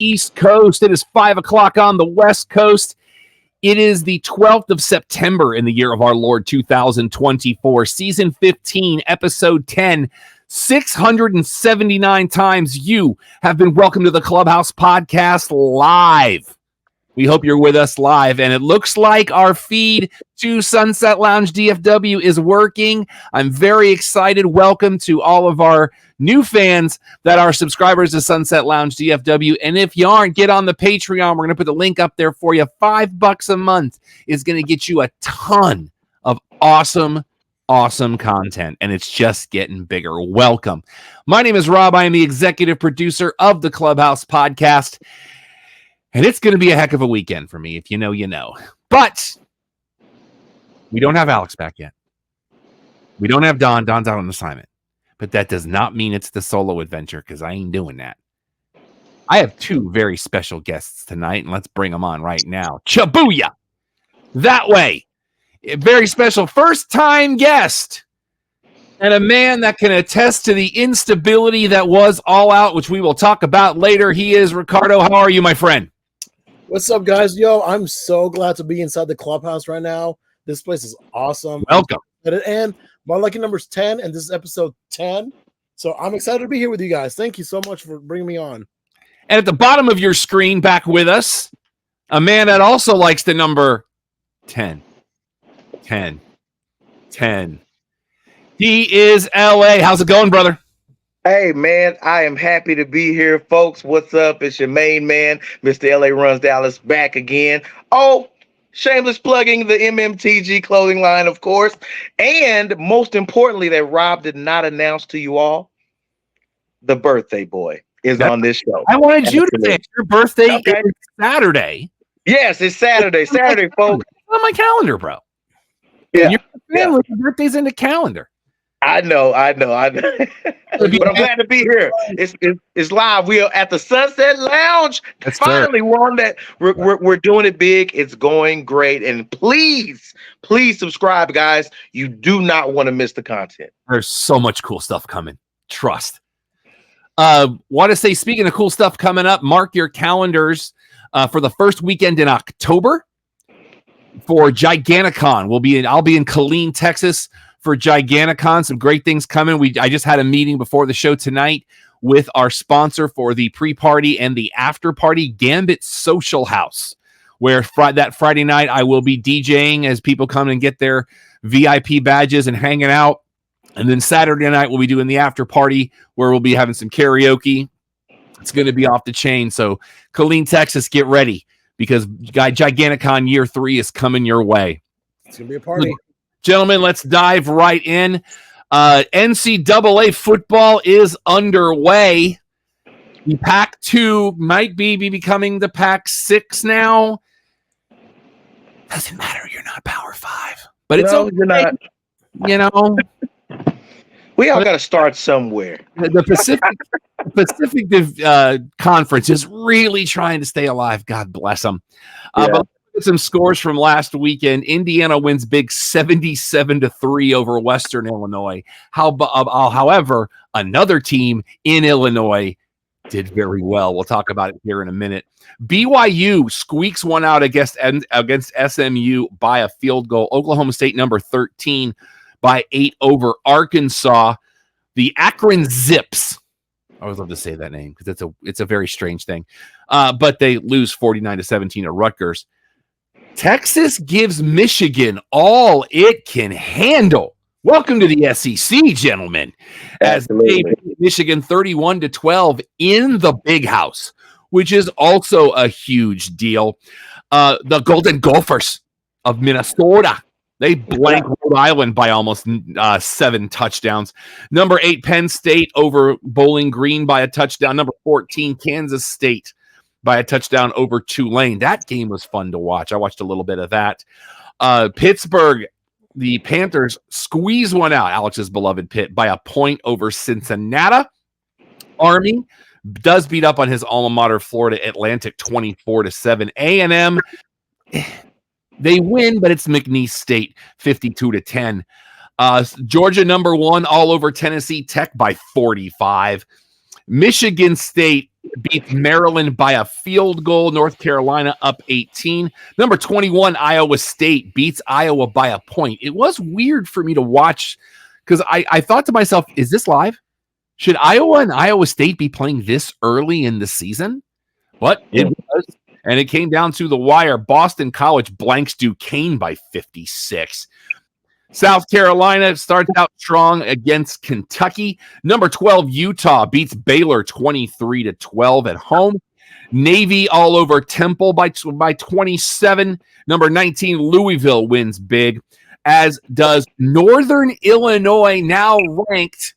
East Coast. It is 5 o'clock on the West Coast. It is the 12th of September in the year of our Lord 2024, season 15, episode 10. 679 times you have been welcome to the Clubhouse Podcast live. We hope you're with us live, and it looks like our feed to Sunset Lounge DFW is working. I'm very excited. Welcome to all of our new fans that are subscribers to Sunset Lounge DFW, and if you aren't, get on the Patreon. We're going to put the link up there for you. $5 a month is going to get you a ton of awesome content, and it's just getting bigger. Welcome. My name is Rob. I am the executive producer of the Clubhouse Podcast. And it's going to be a heck of a weekend for me. If you know, you know. But we don't have Alex back yet. We don't have Don. Don's out on assignment. But that does not mean it's the solo adventure, because I ain't doing that. I have two very special guests tonight, and let's bring them on right now. Chabooyah! That way. A very special first-time guest. And a man that can attest to the instability that was All Out, which we will talk about later. He is Ricardo. How are you, my friend? What's up, guys? Yo, I'm so glad to be inside the Clubhouse right now. This place is awesome. Welcome. And my lucky number is 10, and this is episode 10. So I'm excited to be here with you guys. Thank you so much for bringing me on. And at the bottom of your screen, back with us, a man that also likes the number 10. 10. 10. He is LA. How's it going, brother? Hey, man, I am happy to be here, folks. What's up? It's your main man, Mr. LA Runs Dallas, back again. Oh, shameless plugging the MMTG clothing line, of course. And most importantly, that Rob did not announce to you all, the birthday boy is on this show. I wanted you to say your birthday is Saturday. Yes, it's Saturday. Saturday, folks. It's on my calendar, bro. Yeah. Your family, your birthday's in the calendar. I know. But I'm glad to be here. It's live. We are at the Sunset Lounge. That's finally one that we're doing it big. It's going great. And please subscribe, guys. You do not want to miss the content. There's so much cool stuff coming. Trust. Want to say, speaking of cool stuff coming up, mark your calendars for the first weekend in October for Giganticon. I'll be in Killeen, Texas, for Giganticon. Some great things coming. I just had a meeting before the show tonight with our sponsor for the pre-party and the after-party, Gambit Social House, where that Friday night I will be DJing as people come and get their VIP badges and hanging out. And then Saturday night we'll be doing the after-party, where we'll be having some karaoke. It's going to be off the chain. So Killeen, Texas, get ready, because Giganticon Year 3 is coming your way. It's going to be a party. Gentlemen, let's dive right in. NCAA football is underway. The Pac-2 might be becoming the Pac-6 now. Doesn't matter. You're not Power 5. But it's okay. You're not. You know. We all got to start somewhere. The Pacific Conference is really trying to stay alive. God bless them. But some scores from last weekend. Indiana wins big 77-3 over Western Illinois. However, another team in Illinois did very well. We'll talk about it here in a minute. BYU squeaks one out against SMU by a field goal. Oklahoma State, number 13, by 8 over Arkansas. The Akron Zips. I always love to say that name because it's a very strange thing. But they lose 49-17 at Rutgers. Texas gives Michigan all it can handle. Welcome to the SEC, gentlemen. As they beat Michigan 31-12 in the Big House, which is also a huge deal. The Golden Gophers of Minnesota, they blank Rhode Island by almost 7 touchdowns. Number 8, Penn State over Bowling Green by a touchdown. Number 14, Kansas State by a touchdown over Tulane. That game was fun to watch. I watched a little bit of that. Pittsburgh, the Panthers squeeze one out, Alex's beloved Pitt, by a point over Cincinnati. Army does beat up on his alma mater, Florida Atlantic, 24-7. A&M, they win, but it's McNeese State, 52-10. Georgia, number 1, all over Tennessee Tech by 45. Michigan State beats Maryland by a field goal. North Carolina up 18. Number 21, Iowa State beats Iowa by a point. It was weird for me to watch because I thought to myself, is this live? Should Iowa and Iowa State be playing this early in the season? But it was, and it came down to the wire. Boston College blanks Duquesne by 56. South Carolina starts out strong against Kentucky. Number 12, Utah beats Baylor 23-12 at home. Navy all over Temple by 27. Number 19, Louisville wins big, as does Northern Illinois, now ranked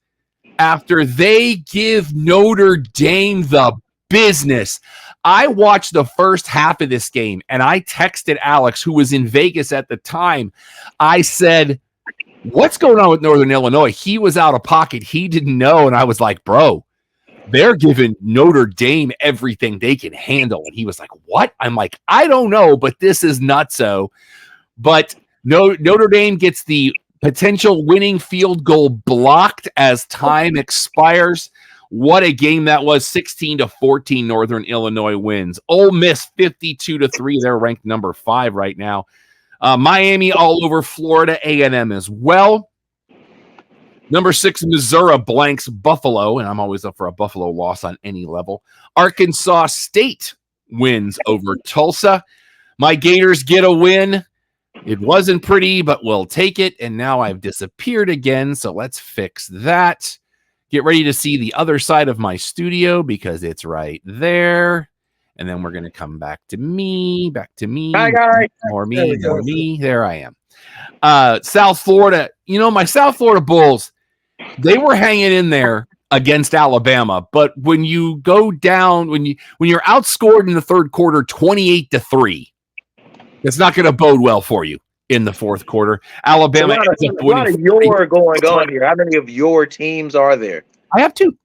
after they give Notre Dame the business. I watched the first half of this game, and I texted Alex, who was in Vegas at the time. I said, what's going on with Northern Illinois? He was out of pocket. He didn't know. And I was like, bro, they're giving Notre Dame everything they can handle. And he was like, what? I'm like, I don't know, but this is nutso. But Notre Dame gets the potential winning field goal blocked as time expires. What a game that was. 16-14 Northern Illinois wins. Ole Miss 52-3. They're ranked number 5 right now. Miami all over Florida A&M as well. Number 6, Missouri blanks Buffalo, and I'm always up for a Buffalo loss on any level. Arkansas State wins over Tulsa. My Gators get a win. It wasn't pretty, but we'll take it. And now I've disappeared again, so let's fix that. Get ready to see the other side of my studio because it's right there. And then we're going to come back to me. Hi, guys. More me. There I am. South Florida. You know, my South Florida Bulls, they were hanging in there against Alabama. But when you go down, when you're outscored in the third quarter 28-3, it's not going to bode well for you in the fourth quarter. Alabama. A lot of your going on here. How many of your teams are there? I have 2.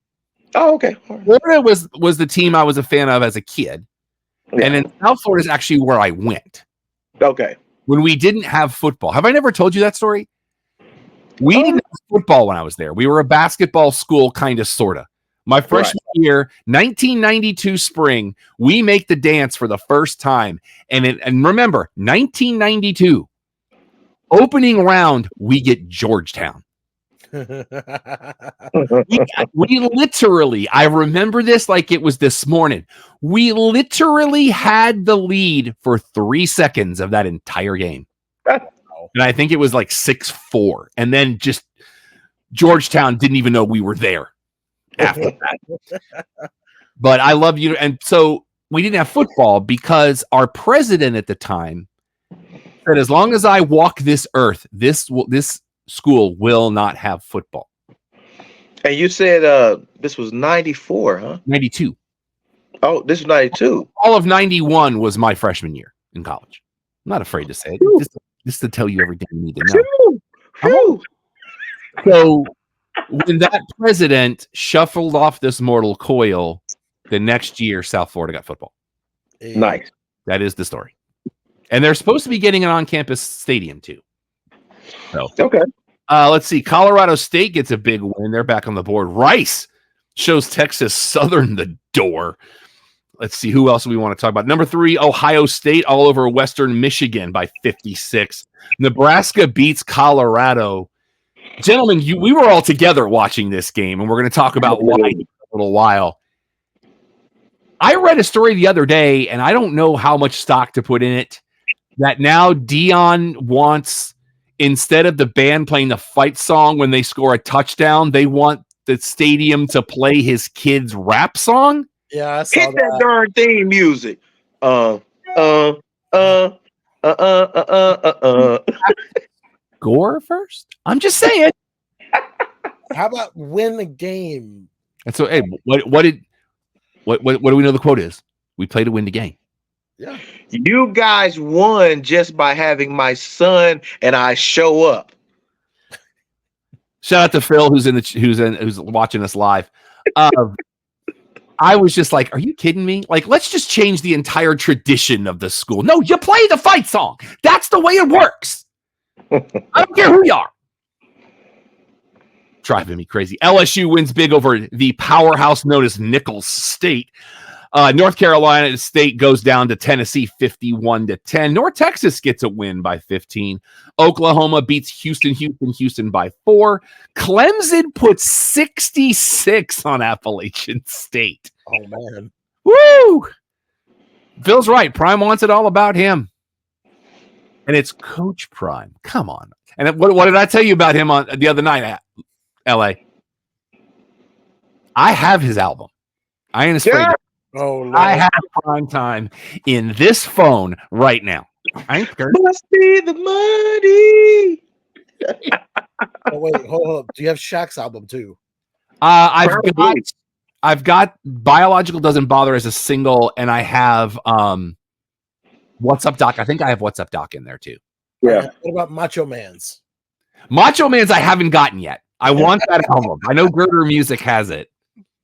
Oh, okay. Florida was the team I was a fan of as a kid. Yeah. And then South Florida is actually where I went. Okay. When we didn't have football. Have I never told you that story? We didn't have football when I was there. We were a basketball school, kind of, sort of. My freshman year, 1992 spring, we make the dance for the first time. And remember, 1992, opening round, we get Georgetown. we literally, I remember this like it was this morning. We literally had the lead for 3 seconds of that entire game. And I think it was like 6-4. And then just Georgetown didn't even know we were there after that. But I love you. And so we didn't have football because our president at the time said, as long as I walk this earth, this school will not have football. And you said this was 94, huh? 92. Oh, this is 92. All of 91 was my freshman year in college. I'm not afraid to say it. Just to tell you everything you need to know. So when that president shuffled off this mortal coil, the next year South Florida got football. Nice. That is the story. And they're supposed to be getting an on-campus stadium too. So okay. Let's see. Colorado State gets a big win. They're back on the board. Rice shows Texas Southern the door. Let's see who else we want to talk about. Number 3, Ohio State all over Western Michigan by 56. Nebraska beats Colorado. Gentlemen, we were all together watching this game, and we're going to talk about why in a little while. I read a story the other day, and I don't know how much stock to put in it, that now Dion wants, instead of the band playing the fight song when they score a touchdown, they want the stadium to play his kid's rap song. Yeah, I saw hit that darn theme music. Gore first? I'm just saying. How about win the game? And so, hey, what do we know the quote is? We play to win the game. Yeah. You guys won just by having my son and I show up. Shout out to Phil who's watching us live. I was just like, are you kidding me? Like, let's just change the entire tradition of the school. No, you play the fight song. That's the way it works. I don't care who you are. driving me crazy. LSU wins big over the powerhouse known as Nicholls State. North Carolina State goes down to Tennessee 51-10. North Texas gets a win by 15. Oklahoma beats Houston by 4. Clemson puts 66 on Appalachian State. Oh, man. Woo! Phil's right. Prime wants it all about him. And it's Coach Prime. Come on. And what did I tell you about him on the other night at LA? I have his album. I ain't afraid. Yeah. Oh, Lord. I have Prime Time in this phone right now. I ain't scared. Must be the money. Oh, wait, hold up. Do you have Shaq's album too? I've got Biological Doesn't Bother as a single, and I have What's Up Doc. I think I have What's Up Doc in there too. Yeah. What about Macho Man's? Macho Man's I haven't gotten yet. I want that album. I know Girder Music has it.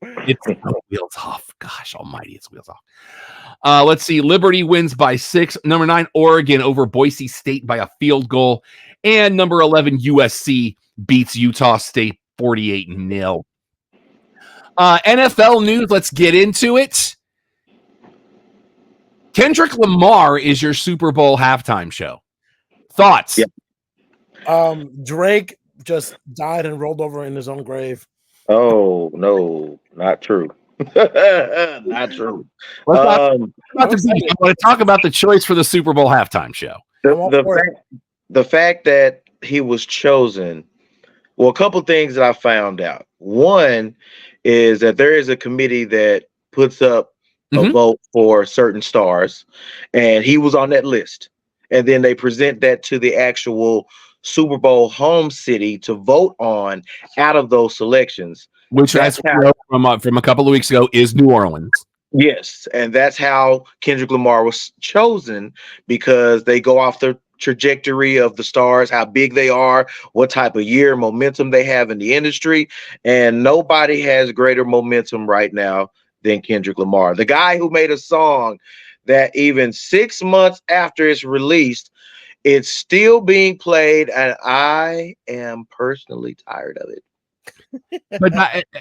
It's Wheels Off. Gosh almighty, it's Wheels Off. Let's see. Liberty wins by 6. Number 9, Oregon over Boise State by a field goal. And number 11, USC beats Utah State 48-0. NFL news, let's get into it. Kendrick Lamar is your Super Bowl halftime show. Thoughts? Yeah. Drake just died and rolled over in his own grave. Oh, no, not true. Not true. I want to talk about the choice for the Super Bowl halftime show. The fact that he was chosen, well, a couple things that I found out. One is that there is a committee that puts up a vote for certain stars, and he was on that list. And then they present that to the actual Super Bowl home city to vote on out of those selections. Which, as we know from a couple of weeks ago, is New Orleans. Yes, and that's how Kendrick Lamar was chosen, because they go off the trajectory of the stars, how big they are, what type of year momentum they have in the industry, and nobody has greater momentum right now than Kendrick Lamar. The guy who made a song that even 6 months after it's released, it's still being played, and I am personally tired of it. But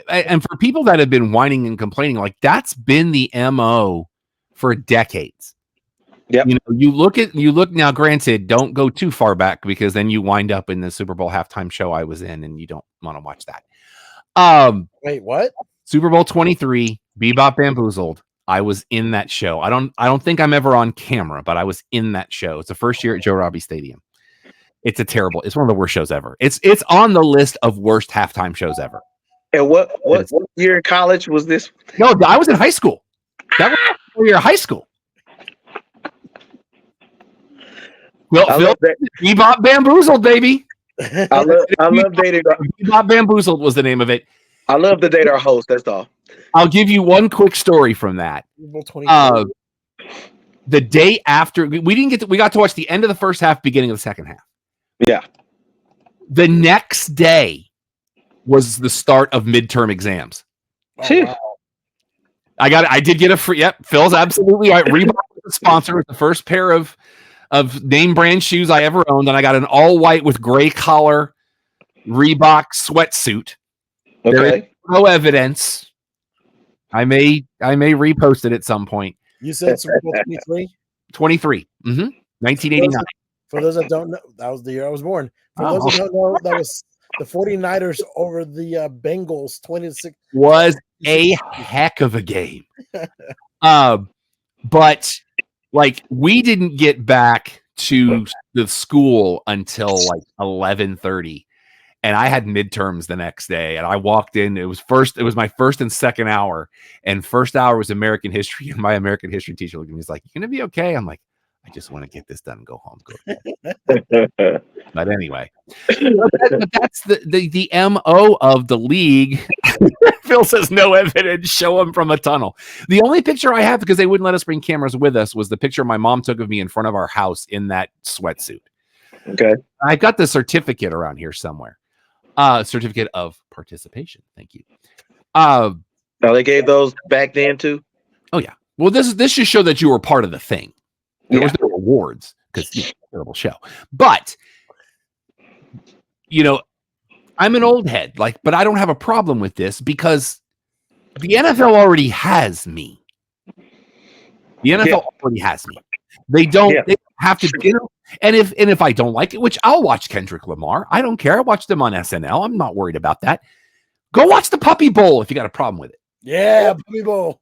and for people that have been whining and complaining, like that's been the MO for decades. Yep. You look now, granted, don't go too far back because then you wind up in the Super Bowl halftime show I was in and you don't want to watch that. Wait, what? Super Bowl 23, Bebop Bamboozled. I was in that show. I don't think I'm ever on camera, but I was in that show. It's the first year at Joe Robbie Stadium. It's one of the worst shows ever. It's on the list of worst halftime shows ever. And what year in college was this? No, I was in high school. That was when you're in high school. Phil, Bebop Bamboozled, baby. I love dating. Bebop Bamboozled was the name of it. I love to date our host. That's all. I'll give you one quick story from that. The day after, we got to watch the end of the first half, beginning of the second half. Yeah. The next day was the start of midterm exams. Oh, wow. I did get a free. Yep, Phil's absolutely right. Reebok was the sponsor. It was the first pair of name brand shoes I ever owned, and I got an all white with gray collar Reebok sweatsuit. Okay. There is no evidence. I may repost it at some point. You said Super Bowl 23? 23. 1989. For those that don't know, that was the year I was born. For those that don't know, that was the 49ers over the Bengals 20-6. Was a heck of a game. But like we didn't get back to the school until like 11:30. And I had midterms the next day, and I walked in. It was my first and second hour, and first hour was American history. And my American history teacher looked at me, he's like, "You gonna be okay?" I'm like, "I just want to get this done and go home." But anyway, but that's the MO of the league. Phil says no evidence. Show him from a tunnel. The only picture I have, because they wouldn't let us bring cameras with us, was the picture my mom took of me in front of our house in that sweatsuit. Okay, I've got the certificate around here somewhere. Certificate of participation. Thank you. Now they gave those back then too. Oh yeah. Well, this just showed that you were part of the thing. There was no awards because terrible show. But I'm an old head, but I don't have a problem with this because the NFL already has me. The NFL already has me. They don't have to, and if I don't like it, which I'll watch Kendrick Lamar. I don't care. I watch them on SNL. I'm not worried about that. Go watch the Puppy Bowl if you got a problem with it. Yeah, Puppy Bowl.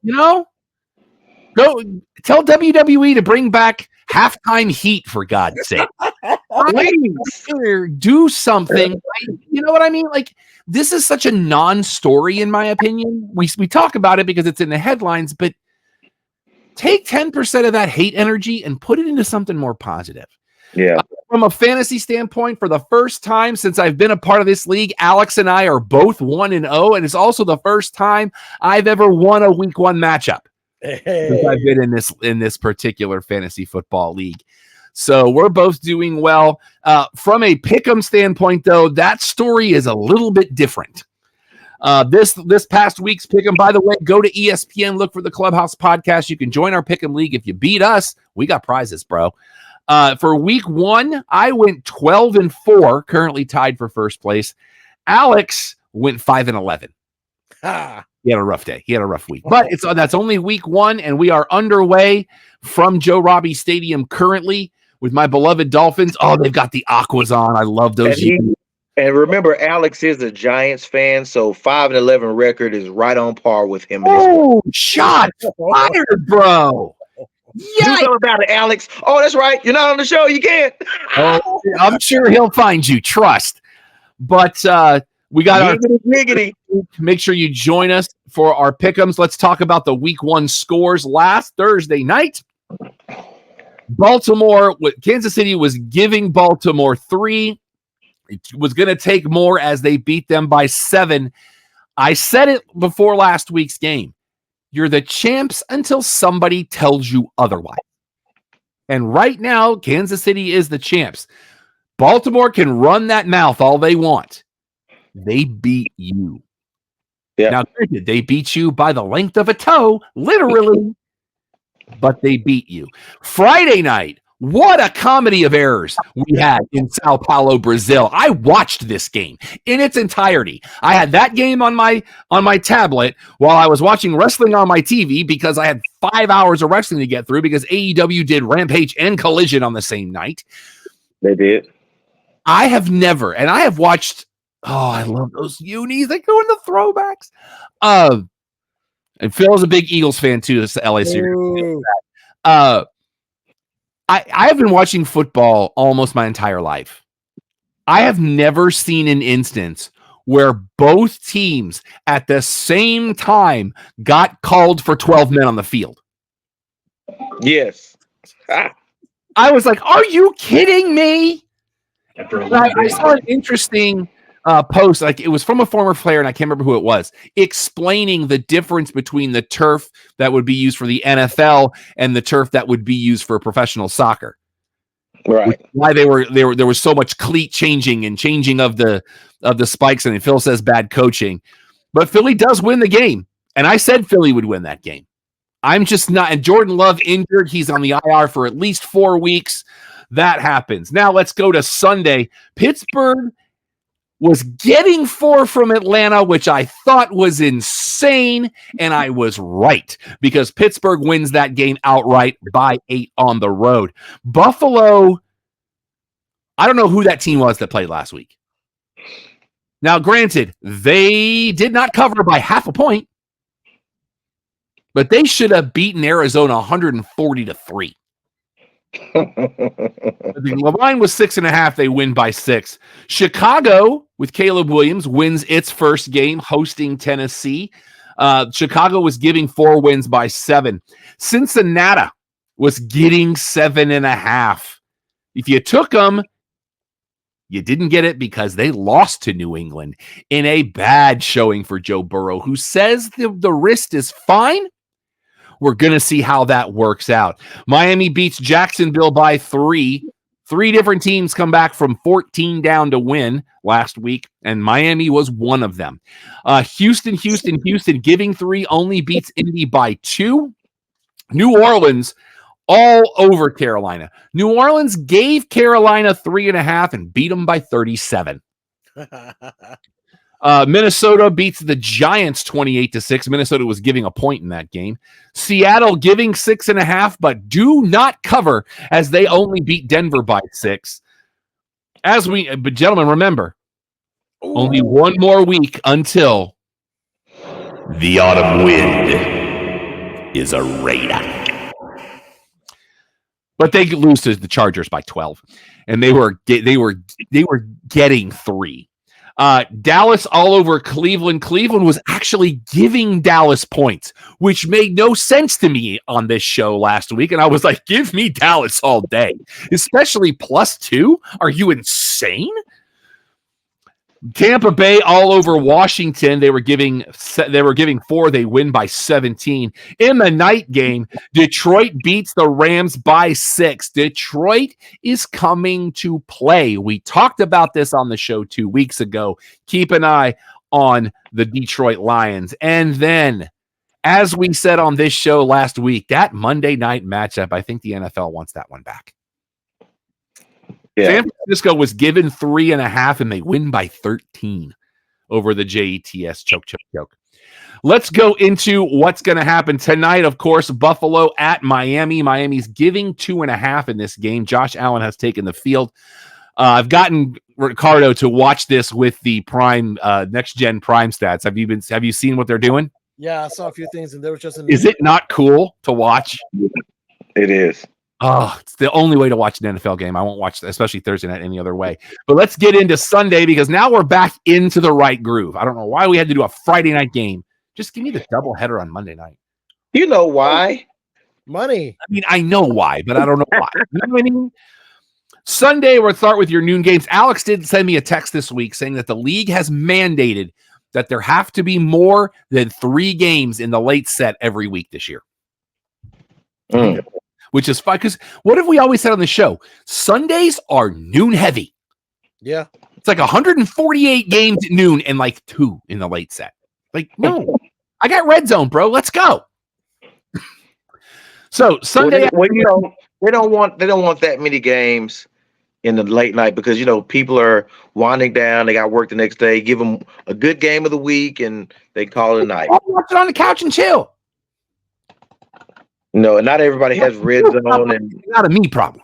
Go tell WWE to bring back halftime heat for God's sake. Do something. You know what I mean? This is such a non-story in my opinion. We talk about it because it's in the headlines, but take 10% of that hate energy and put it into something more positive. Yeah. From a fantasy standpoint, for the first time since I've been a part of this league, Alex and I are both 1-0, and it's also the first time I've ever won a week 1 matchup. Since I've been in this particular fantasy football league. So we're both doing well. From a pick'em standpoint, though, that story is a little bit different. This past week's pick'em, by the way, go to ESPN, look for the Clubhouse Podcast. You can join our pick'em league. If you beat us, we got prizes, bro. For week 1, I went 12-4, currently tied for first place. Alex went 5-11. He had a rough day. He had a rough week, but that's only week 1, and we are underway from Joe Robbie Stadium currently with my beloved Dolphins. Oh, they've got the Aquas on. I love those. And remember, Alex is a Giants fan, so 5-11 record is right on par with him. Shots fired, bro. Yeah, do something about it, Alex. Oh, that's right. You're not on the show. You can't. I'm sure he'll find you. Trust. But we got our niggity. Make sure you join us for our pick'ems. Let's talk about the week 1 scores last Thursday night. Kansas City was giving Baltimore 3. It was going to take more as they beat them by 7. I said it before last week's game. You're the champs until somebody tells you otherwise. And right now, Kansas City is the champs. Baltimore can run that mouth all they want. They beat you. Yeah. Now, granted, they beat you by the length of a toe, literally, but they beat you. Friday night, what a comedy of errors we had in Sao Paulo, Brazil. I watched this game in its entirety. I had that game on my tablet while I was watching wrestling on my TV because I had 5 hours of wrestling to get through because AEW did Rampage and Collision on the same night. They did. I have never, and I have watched. Oh, I love those unis. They go in the throwbacks. And Phil is a big Eagles fan too. This is the LA series. I have been watching football almost my entire life. I have never seen an instance where both teams at the same time got called for 12 men on the field. Yes. I was like, are you kidding me? I saw an interesting post, it was from a former player, and I can't remember who it was, explaining the difference between the turf that would be used for the NFL and the turf that would be used for professional soccer. Right. Why there was so much cleat changing and changing of the spikes, and Phil says bad coaching. But Philly does win the game. And I said Philly would win that game. I'm just not, and Jordan Love injured. He's on the IR for at least 4 weeks. That happens. Now let's go to Sunday. Pittsburgh was getting 4 from Atlanta, which I thought was insane, and I was right because Pittsburgh wins that game outright by 8 on the road. Buffalo, I don't know who that team was that played last week. Now, granted, they did not cover by half a point, but they should have beaten Arizona 140-3. The line was 6.5. They win by 6. Chicago with Caleb Williams wins its first game hosting Tennessee. Chicago was giving 4 wins by 7. Cincinnati was getting 7.5. If you took them, you didn't get it because they lost to New England in a bad showing for Joe Burrow, who says the wrist is fine. We're going to see how that works out. Miami beats Jacksonville by 3. 3 different teams come back from 14 down to win last week, and Miami was one of them. Houston giving 3 only beats Indy by 2. New Orleans all over Carolina. New Orleans gave Carolina 3.5 and beat them by 37. Minnesota beats the Giants 28-6. Minnesota was giving a point in that game. Seattle giving 6.5, but do not cover as they only beat Denver by 6. But gentlemen, remember, only one more week until the autumn wind is a raider. But they lose to the Chargers by 12, and they were getting 3. Dallas all over Cleveland. Cleveland was actually giving Dallas points, which made no sense to me on this show last week. And I was like, give me Dallas all day, especially +2. Are you insane? Tampa Bay all over Washington. They were giving 4. They win by 17. In the night game, Detroit beats the Rams by 6. Detroit is coming to play. We talked about this on the show 2 weeks ago. Keep an eye on the Detroit Lions. And then, as we said on this show last week, that Monday night matchup, I think the NFL wants that one back. Yeah. San Francisco was given 3.5, and they win by 13 over the Jets. Choke. Let's go into what's going to happen tonight. Of course, Buffalo at Miami. Miami's giving 2.5 in this game. Josh Allen has taken the field. I've gotten Ricardo to watch this with the Prime Next Gen Prime stats. Have you seen what they're doing? Yeah, I saw a few things, and there was just. Is it not cool to watch? It is. Oh, it's the only way to watch an NFL game. I won't watch, especially Thursday night, any other way. But let's get into Sunday because now we're back into the right groove. I don't know why we had to do a Friday night game. Just give me the doubleheader on Monday night. You know why? Money. I mean, I know why, but I don't know why. You know what I mean? Sunday, we'll start with your noon games. Alex did send me a text this week saying that the league has mandated that there have to be more than 3 games in the late set every week this year. Which is fine, because what have we always said on the show? Sundays are noon heavy. Yeah. It's like 148 games at noon and like 2 in the late set. Like, no. I got red zone, bro. Let's go. So Sunday. They don't want that many games in the late night because people are winding down. They got work the next day. Give them a good game of the week and they call it a night. Watch it on the couch and chill. No, not everybody has red zone, and not a me problem.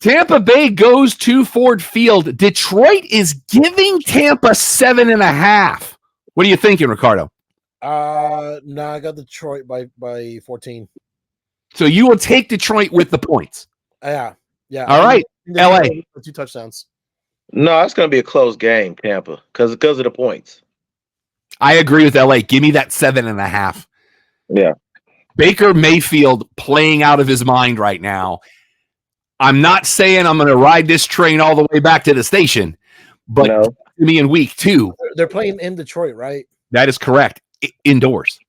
Tampa Bay goes to Ford Field. Detroit is giving Tampa 7.5. What are you thinking, Ricardo? No, I got Detroit by 14. So you will take Detroit with the points. Yeah. All right, LA 2 touchdowns. No, it's going to be a close game, Tampa, because of the points. I agree with LA. Give me that 7.5. Yeah. Baker Mayfield playing out of his mind right now. I'm not saying I'm going to ride this train all the way back to the station, but me in week 2. They're playing in Detroit, right? That is correct. Indoors.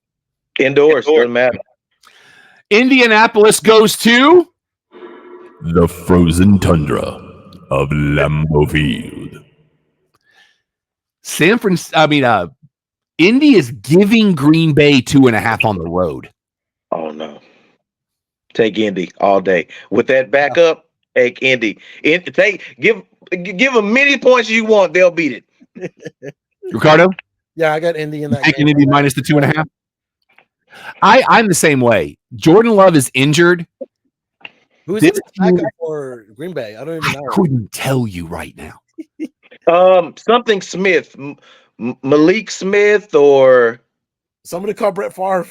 Doesn't matter. Indianapolis goes to the frozen tundra of Lambeau Field. Indy is giving Green Bay 2.5 on the road. Oh no! Take Indy all day with that backup. Take Indy. Give them many points you want. They'll beat it. Ricardo? Yeah, I got Indy in that. Taking Indy minus the 2.5. I'm the same way. Jordan Love is injured. Who is it for Green Bay? I don't even know. I couldn't tell you right now. Something Smith. Malik Smith or somebody call Brett Favre.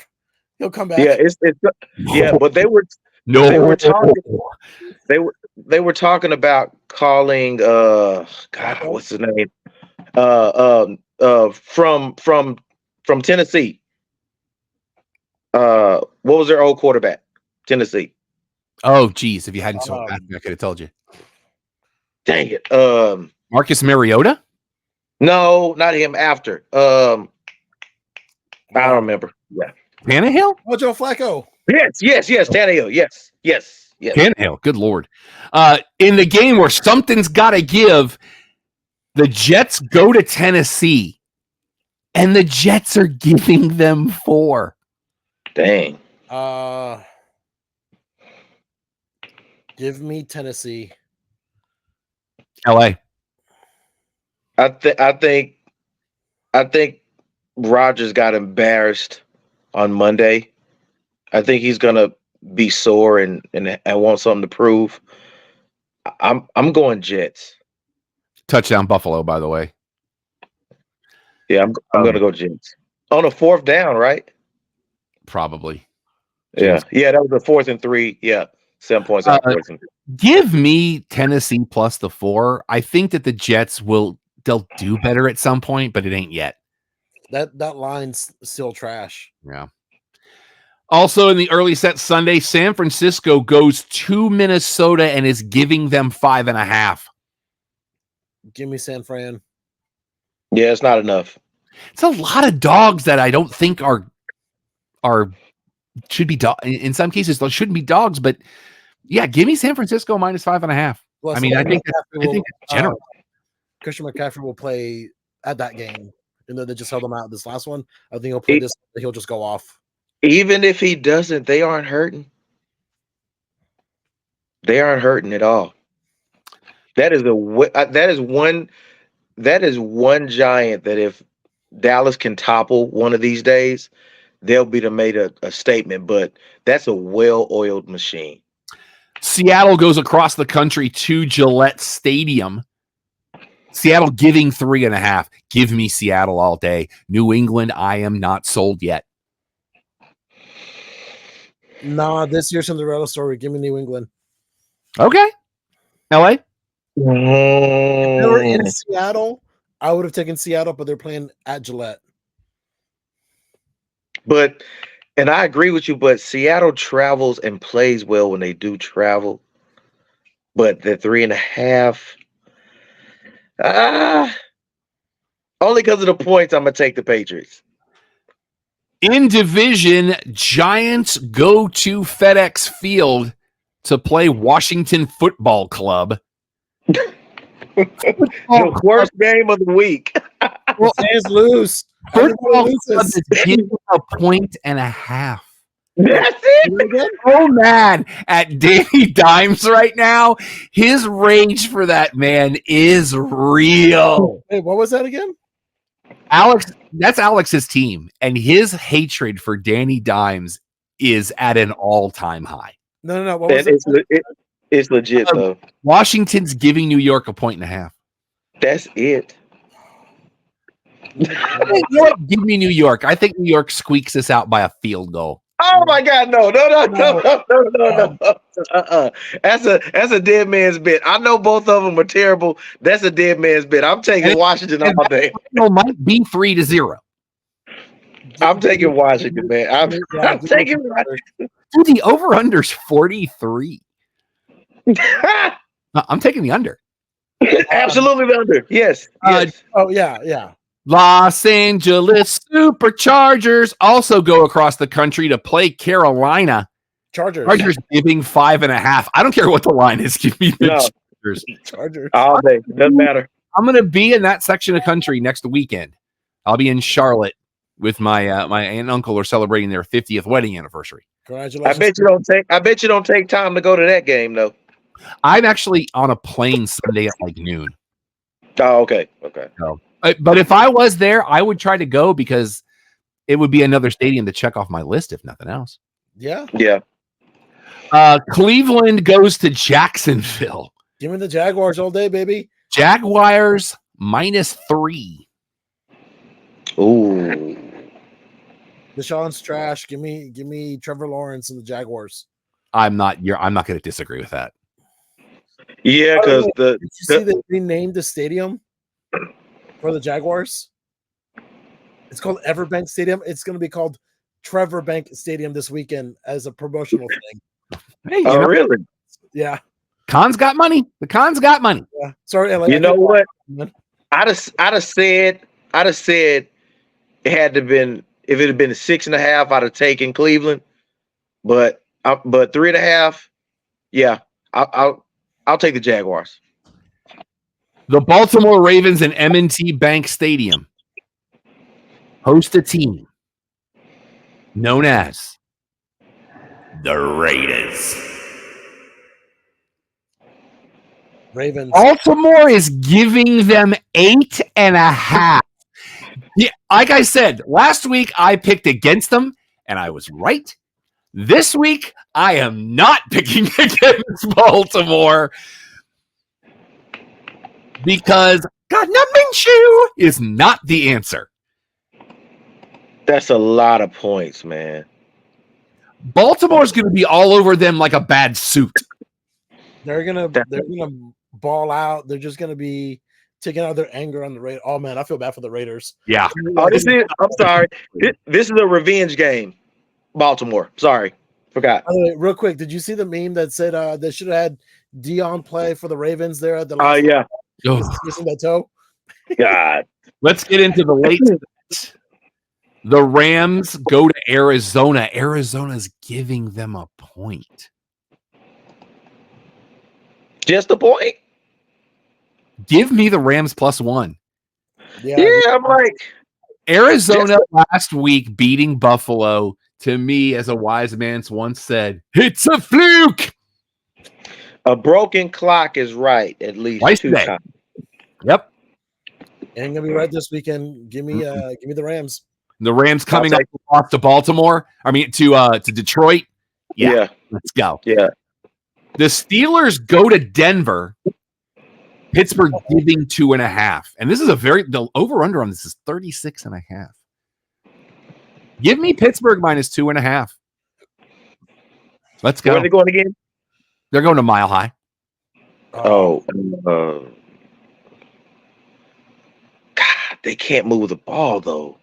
He'll come back. Yeah, but they were talking about calling what's his name? From Tennessee. What was their old quarterback? Tennessee. Oh geez, if you hadn't told me, I could have told you. Dang it. Marcus Mariota? No, not him. After. I don't remember. Yeah. Tannehill? Oh, Joe Flacco. Yes. Tannehill. Yes. Tannehill. Good Lord. In the game where something's got to give, the Jets go to Tennessee, and the Jets are giving them 4. Dang. Give me Tennessee. LA. I think Rodgers got embarrassed on Monday. I think he's gonna be sore and want something to prove. I'm going Jets. Touchdown Buffalo, by the way. Yeah, I'm gonna go Jets. On a 4th down, right? Probably. Yeah. Yeah, that was a 4th and 3. Yeah. 7 points on 4th and 3. Give me Tennessee plus the 4. I think that the Jets they'll do better at some point, but it ain't yet. That line's still trash. Yeah. Also in the early set Sunday, San Francisco goes to Minnesota and is giving them 5.5. Give me San Fran. Yeah, it's not enough. It's a lot of dogs that I don't think are should be in some cases they shouldn't be dogs, but yeah, give me San Francisco minus 5.5. Well, I mean, I think it's general. Christian McCaffrey will play at that game, even though they just held him out this last one. I think he'll play this. He'll just go off. Even if he doesn't, they aren't hurting. They aren't hurting at all. That is one giant that if Dallas can topple one of these days, they'll be made a statement. But that's a well-oiled machine. Seattle goes across the country to Gillette Stadium. Seattle giving 3.5. Give me Seattle all day. New England, I am not sold yet. Nah, this year's Cinderella story. Give me New England. Okay. LA? If they were in Seattle, I would have taken Seattle, but they're playing at Gillette. And I agree with you, but Seattle travels and plays well when they do travel. But the 3.5, only because of the points, I'm going to take the Patriots. In division, Giants go to FedEx Field to play Washington Football Club. The worst game of the week. Well, fans lose. Football Club is getting 1.5. That's it. Oh man, at Danny Dimes right now, his rage for that man is real. Hey, what was that again? Alex, that's Alex's team, and his hatred for Danny Dimes is at an all-time high. No. What was it? It's legit though. Washington's giving New York 1.5. That's it. Give me New York. I think New York squeaks this out by a field goal. Oh my God! No. That's a dead man's bit. I know both of them are terrible. That's a dead man's bit. I'm taking Washington all day. It might be 3-0. I'm taking Washington, man. I'm taking Washington. Dude, the over/under's 43. I'm taking the under. Absolutely the under. Yes. Oh yeah. Los Angeles Superchargers also go across the country to play Carolina. Chargers giving 5.5. I don't care what the line is. Give me the Chargers. All day. Doesn't matter. I'm going to be in that section of country next weekend. I'll be in Charlotte with my my aunt and uncle are celebrating their 50th wedding anniversary. Congratulations. I bet you don't take time to go to that game though. I'm actually on a plane Sunday at like noon. Oh, okay. So, but if I was there, I would try to go because it would be another stadium to check off my list, if nothing else. Yeah. Cleveland goes to Jacksonville. Give me the Jaguars all day, baby. Jaguars -3. Ooh. Deshaun's trash. Give me Trevor Lawrence and the Jaguars. I'm not going to disagree with that. Yeah, because did you see they renamed the stadium for the Jaguars? It's called Everbank Stadium. It's going to be called Trevor Bank Stadium this weekend as a promotional thing. Hey, really? Yeah. Con's got money. The Con's got money. Yeah. Sorry, LA. You know what? I'd have said it had to been if it had been 6.5, I'd have taken Cleveland. But 3.5, yeah, I'll take the Jaguars. The Baltimore Ravens and M&T Bank Stadium host a team known as the Raiders. Ravens. Baltimore is giving them 8.5. Yeah, like I said, last week I picked against them, and I was right. This week, I am not picking against Baltimore because Gardner Minshew is not the answer. That's a lot of points, man. Baltimore's going to be all over them like a bad suit. They're gonna ball out. They're just gonna be taking out their anger on the Raiders. Oh man, I feel bad for the Raiders. Yeah. Oh, I'm sorry. This is a revenge game. Baltimore. Sorry. Forgot. By the way, real quick, did you see the meme that said they should have had Dion play for the Ravens there at the Oh, last yeah. missing that toe? God. Let's get into the late set. The Rams go to Arizona. Arizona's giving them a point. Just a point? Give me the Rams +1. Yeah, I'm like Arizona last week beating Buffalo. To me, as a wise man once said, it's a fluke. A broken clock is right at least Twice 2 today. times. Yep. Ain't gonna be right this weekend. Give me the Rams. The Rams coming off to Baltimore. I mean to Detroit. Yeah. Let's go. Yeah. The Steelers go to Denver. Pittsburgh giving 2.5. And this is the over-under on this is 36.5. Give me Pittsburgh -2.5. Let's go. Where are they going again? They're going to Mile High. God, they can't move the ball though.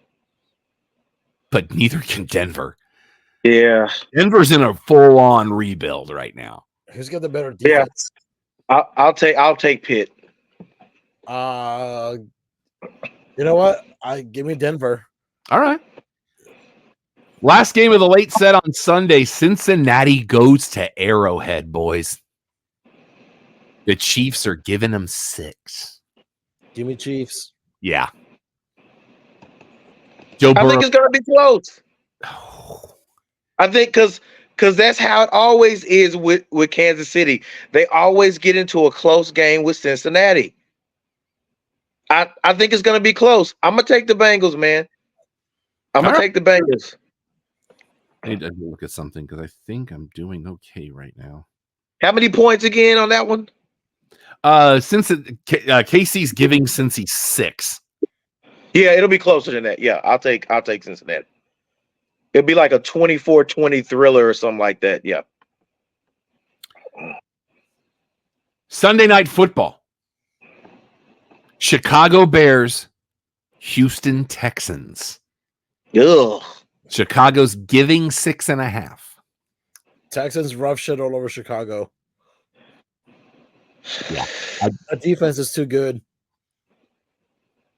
But neither can Denver. Yeah. Denver's in a full-on rebuild right now. Who's got the better defense? Yeah. I'll take Pitt. You know what? Give me Denver. All right. Last game of the late set on Sunday. Cincinnati goes to Arrowhead, boys. The Chiefs are giving them 6. Give me Chiefs. Yeah. Joe Burrow. I think it's gonna be close. I think because that's how it always is with Kansas City. They always get into a close game with Cincinnati. I think it's gonna be close. I'm gonna take the Bengals, man. I'm gonna take the Bengals. I need to look at something because I think I'm doing okay right now. How many points again on that one? Casey's giving Cincy 6. Yeah, it'll be closer than that. Yeah, I'll take Cincinnati. It'll be like a 24-20 thriller or something like that. Yeah. Sunday Night Football. Chicago Bears, Houston Texans. Ugh. Chicago's giving 6.5. Texans rough shit all over Chicago. Yeah. The defense is too good.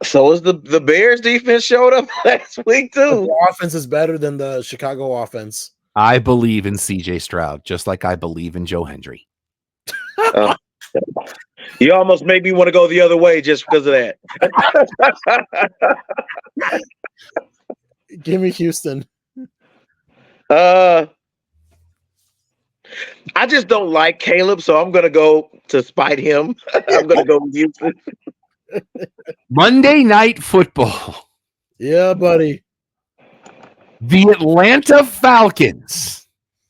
So is the Bears defense showed up last week too. The offense is better than the Chicago offense. I believe in CJ Stroud, just like I believe in Joe Hendry. You almost made me want to go the other way just because of that. Give me Houston. I just don't like Caleb, so I'm going to go to spite him. I'm going to go with Houston. Monday Night Football. Yeah, buddy. The Atlanta Falcons,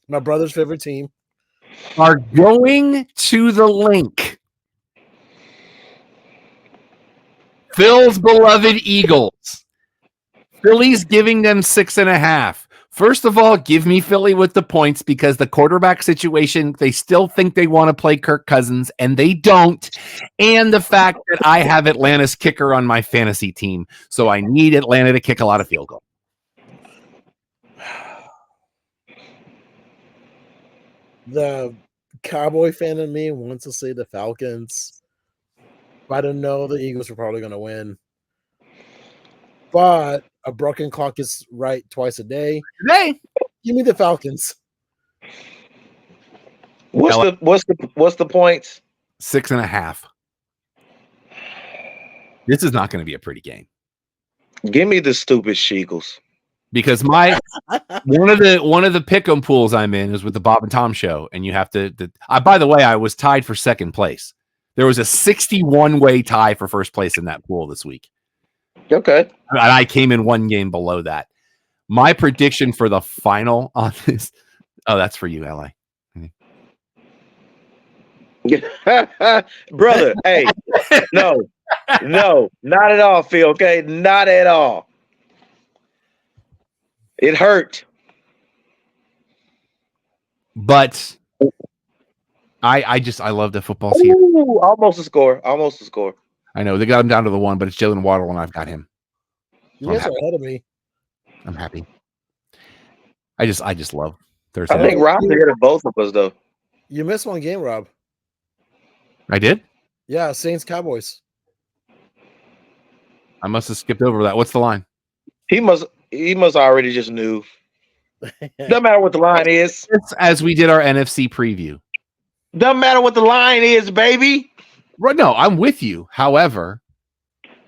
my brother's favorite team, are going to the Link. Phil's beloved Eagles. Philly's giving them 6.5. First of all, give me Philly with the points because the quarterback situation, they still think they want to play Kirk Cousins, and they don't. And the fact that I have Atlanta's kicker on my fantasy team, so I need Atlanta to kick a lot of field goals. The Cowboy fan in me wants to say the Falcons. But I know the Eagles are probably going to win. But a broken clock is right twice a day. Hey, give me the Falcons. What's the points? 6.5. This is not going to be a pretty game. Give me the stupid Sheagles. Because one of the pick'em pools I'm in is with the Bob and Tom show, and you have to. By the way, I was tied for second place. There was a 61-way tie for first place in that pool this week. Okay. And I came in one game below that. My prediction for the final on this. Oh, that's for you, LA. Brother, hey, no, not at all, Phil. Okay, not at all. It hurt. But I love the football here. Ooh, almost a score. I know they got him down to the 1, but it's Jalen Waddle and I've got him. You guys are ahead of me. I'm happy. I just love Thursday. I think Rob's ahead of both of us, though. You missed one game, Rob. I did? Yeah, Saints Cowboys. I must have skipped over that. What's the line? He must already just knew. Doesn't matter what the line is. It's as we did our NFC preview. Doesn't matter what the line is, baby. Right? No, I'm with you. However,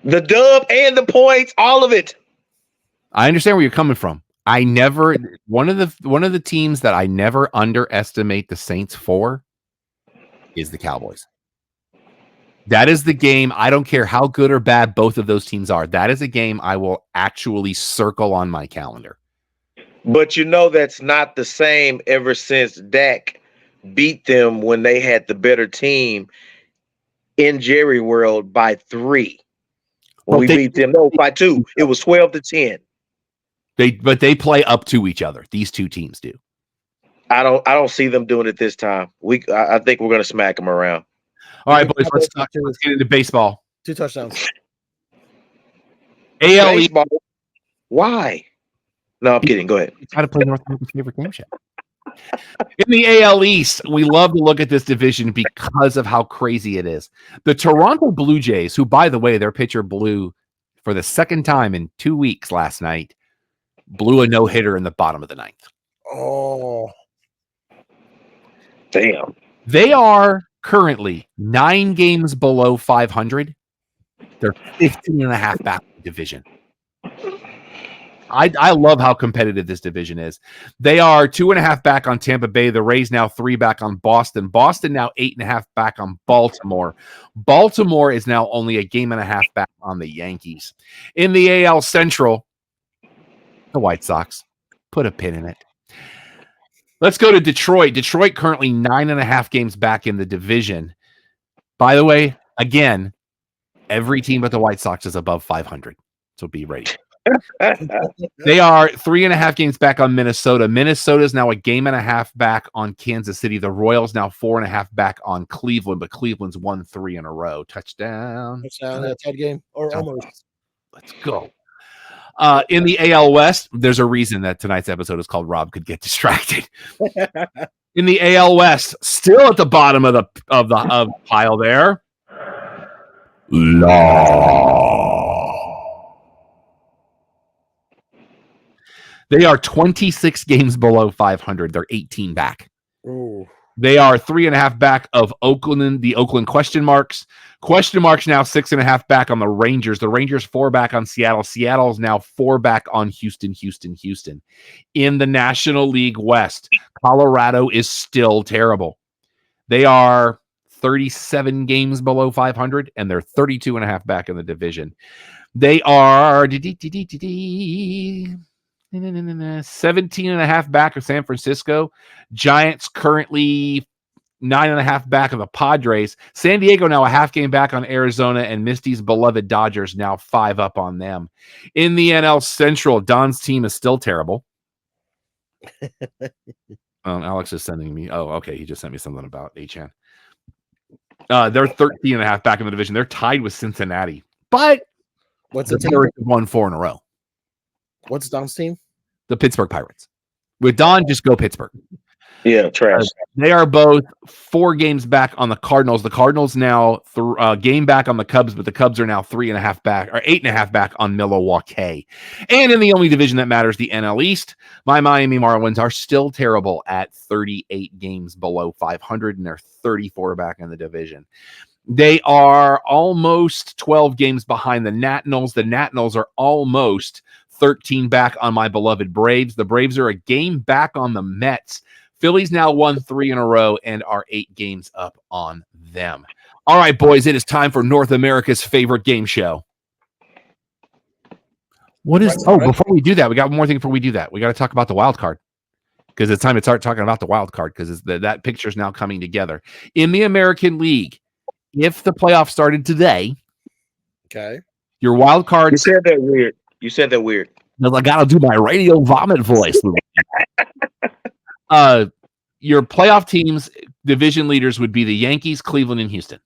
the dub and the points, all of it. I understand where you're coming from. One of the teams that I never underestimate the Saints for is the Cowboys. That is the game. I don't care how good or bad both of those teams are. That is a game I will actually circle on my calendar. But you know that's not the same ever since Dak beat them when they had the better team in Jerry World by 3. When we beat them, no, by 2. It was 12-10. But they play up to each other. These two teams do. I don't see them doing it this time. I think we're gonna smack them around. All right, boys, let's get into baseball. 2 touchdowns. AL Baseball. Why? No, I'm kidding. Go ahead. Try to play North America's favorite game show. In the AL East, we love to look at this division because of how crazy it is. The Toronto Blue Jays, who, by the way, their pitcher blew for the second time in 2 weeks last night, blew a no-hitter in the bottom of the 9th. Oh. Damn. They are currently 9 games below 500. They're 15.5 back in the division. I love how competitive this division is. They are 2.5 back on Tampa Bay. The Rays now 3 back on Boston. Boston now 8.5 back on Baltimore. Baltimore is now only a 1.5 back on the Yankees. In the AL Central, the White Sox. Put a pin in it. Let's go to Detroit. Detroit currently 9.5 games back in the division. By the way, again, every team but the White Sox is above 500. So be ready. They are 3.5 games back on Minnesota. Minnesota is now a 1.5 back on Kansas City. The Royals now 4.5 back on Cleveland, but Cleveland's won 3 in a row. Touchdown. Tied game or almost. Let's go. In the AL West, there's a reason that tonight's episode is called Rob Could Get Distracted. In the AL West, still at the bottom of the pile there. They are 26 games below 500. They're 18 back. Ooh. They are 3.5 back of Oakland, the Oakland question marks. Question marks now 6.5 back on the Rangers. The Rangers 4 back on Seattle. Seattle's now 4 back on Houston. In the National League West, Colorado is still terrible. They are 37 games below 500, and they're 32.5 back in the division. They are 17.5 back of San Francisco. Giants currently 9.5 back of the Padres. San Diego now a half game back on Arizona, and Misty's beloved Dodgers now 5 up on them. In the NL Central, Don's team is still terrible. Alex is sending me. Oh, okay. He just sent me something about Achan. They're 13.5 back in the division. They're tied with Cincinnati, but what's the team? Won 4 in a row. What's Don's team? The Pittsburgh Pirates. With Don, just go Pittsburgh. Yeah, trash. They are both 4 games back on the Cardinals. The Cardinals now game back on the Cubs, but the Cubs are now 3.5 back or 8.5 back on Milwaukee. And in the only division that matters, the NL East, my Miami Marlins are still terrible at 38 games below 500, and they're 34 back in the division. They are almost 12 games behind the Nationals. The Nationals are almost 13 back on my beloved Braves. The Braves are a game back on the Mets. Phillies now won 3 in a row and are 8 games up on them. All right, boys, it is time for North America's favorite game show. What is? Oh, before we do that, we got one more thing. Before we do that, we got to talk about the wild card because it's time to start talking about the wild card because that picture is now coming together in the American League. If the playoffs started today, okay, your wild card. You said that weird. I gotta do my radio vomit voice. Your playoff teams, division leaders would be the Yankees, Cleveland, and Houston.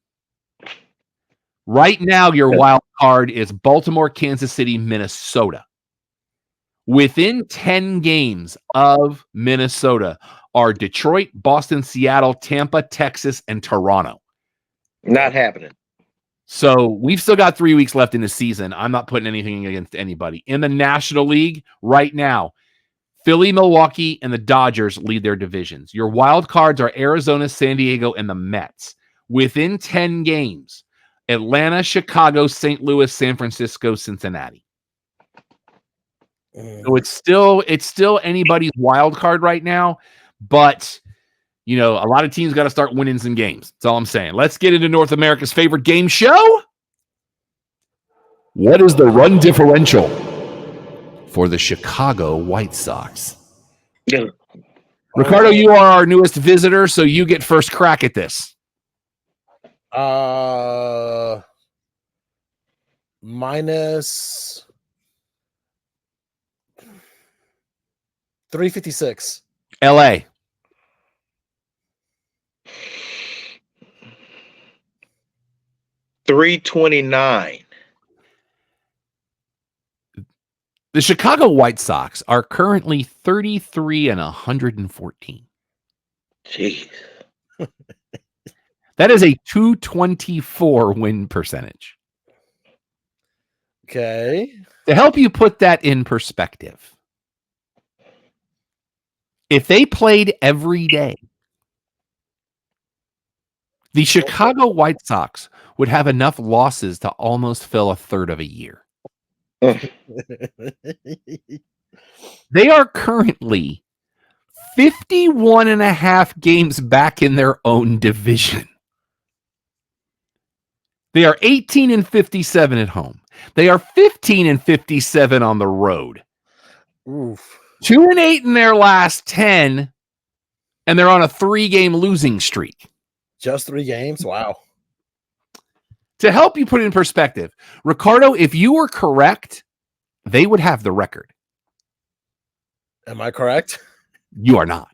Right now, your wild card is Baltimore, Kansas City, Minnesota. Within 10 games of Minnesota are Detroit, Boston, Seattle, Tampa, Texas, and Toronto. Not happening. So we've still got 3 weeks left in the season. I'm not putting anything against anybody. In the National League right now, Philly, Milwaukee, and the Dodgers lead their divisions. Your wild cards are Arizona, San Diego, and the Mets. Within 10 games, Atlanta, Chicago, St. Louis, San Francisco, Cincinnati. So it's still anybody's wild card right now, but a lot of teams got to start winning some games. That's all I'm saying. Let's get into North America's favorite game show. What is the run differential for the Chicago White Sox? Yeah. Ricardo, you are our newest visitor, so you get first crack at this. Minus 356. LA. $329. The Chicago White Sox are currently 33 and 114. Jeez. That is a 224 win percentage. Okay. To help you put that in perspective, if they played every day, the Chicago White Sox would have enough losses to almost fill a third of a year. They are currently 51 and a half games back in their own division. They are 18 and 57 at home. They are 15 and 57 on the road. Oof. 2 and 8 in their last 10, and they're on a 3-game losing streak. Just 3 games? Wow. To help you put it in perspective, Ricardo, if you were correct, they would have the record. Am I correct? You are not.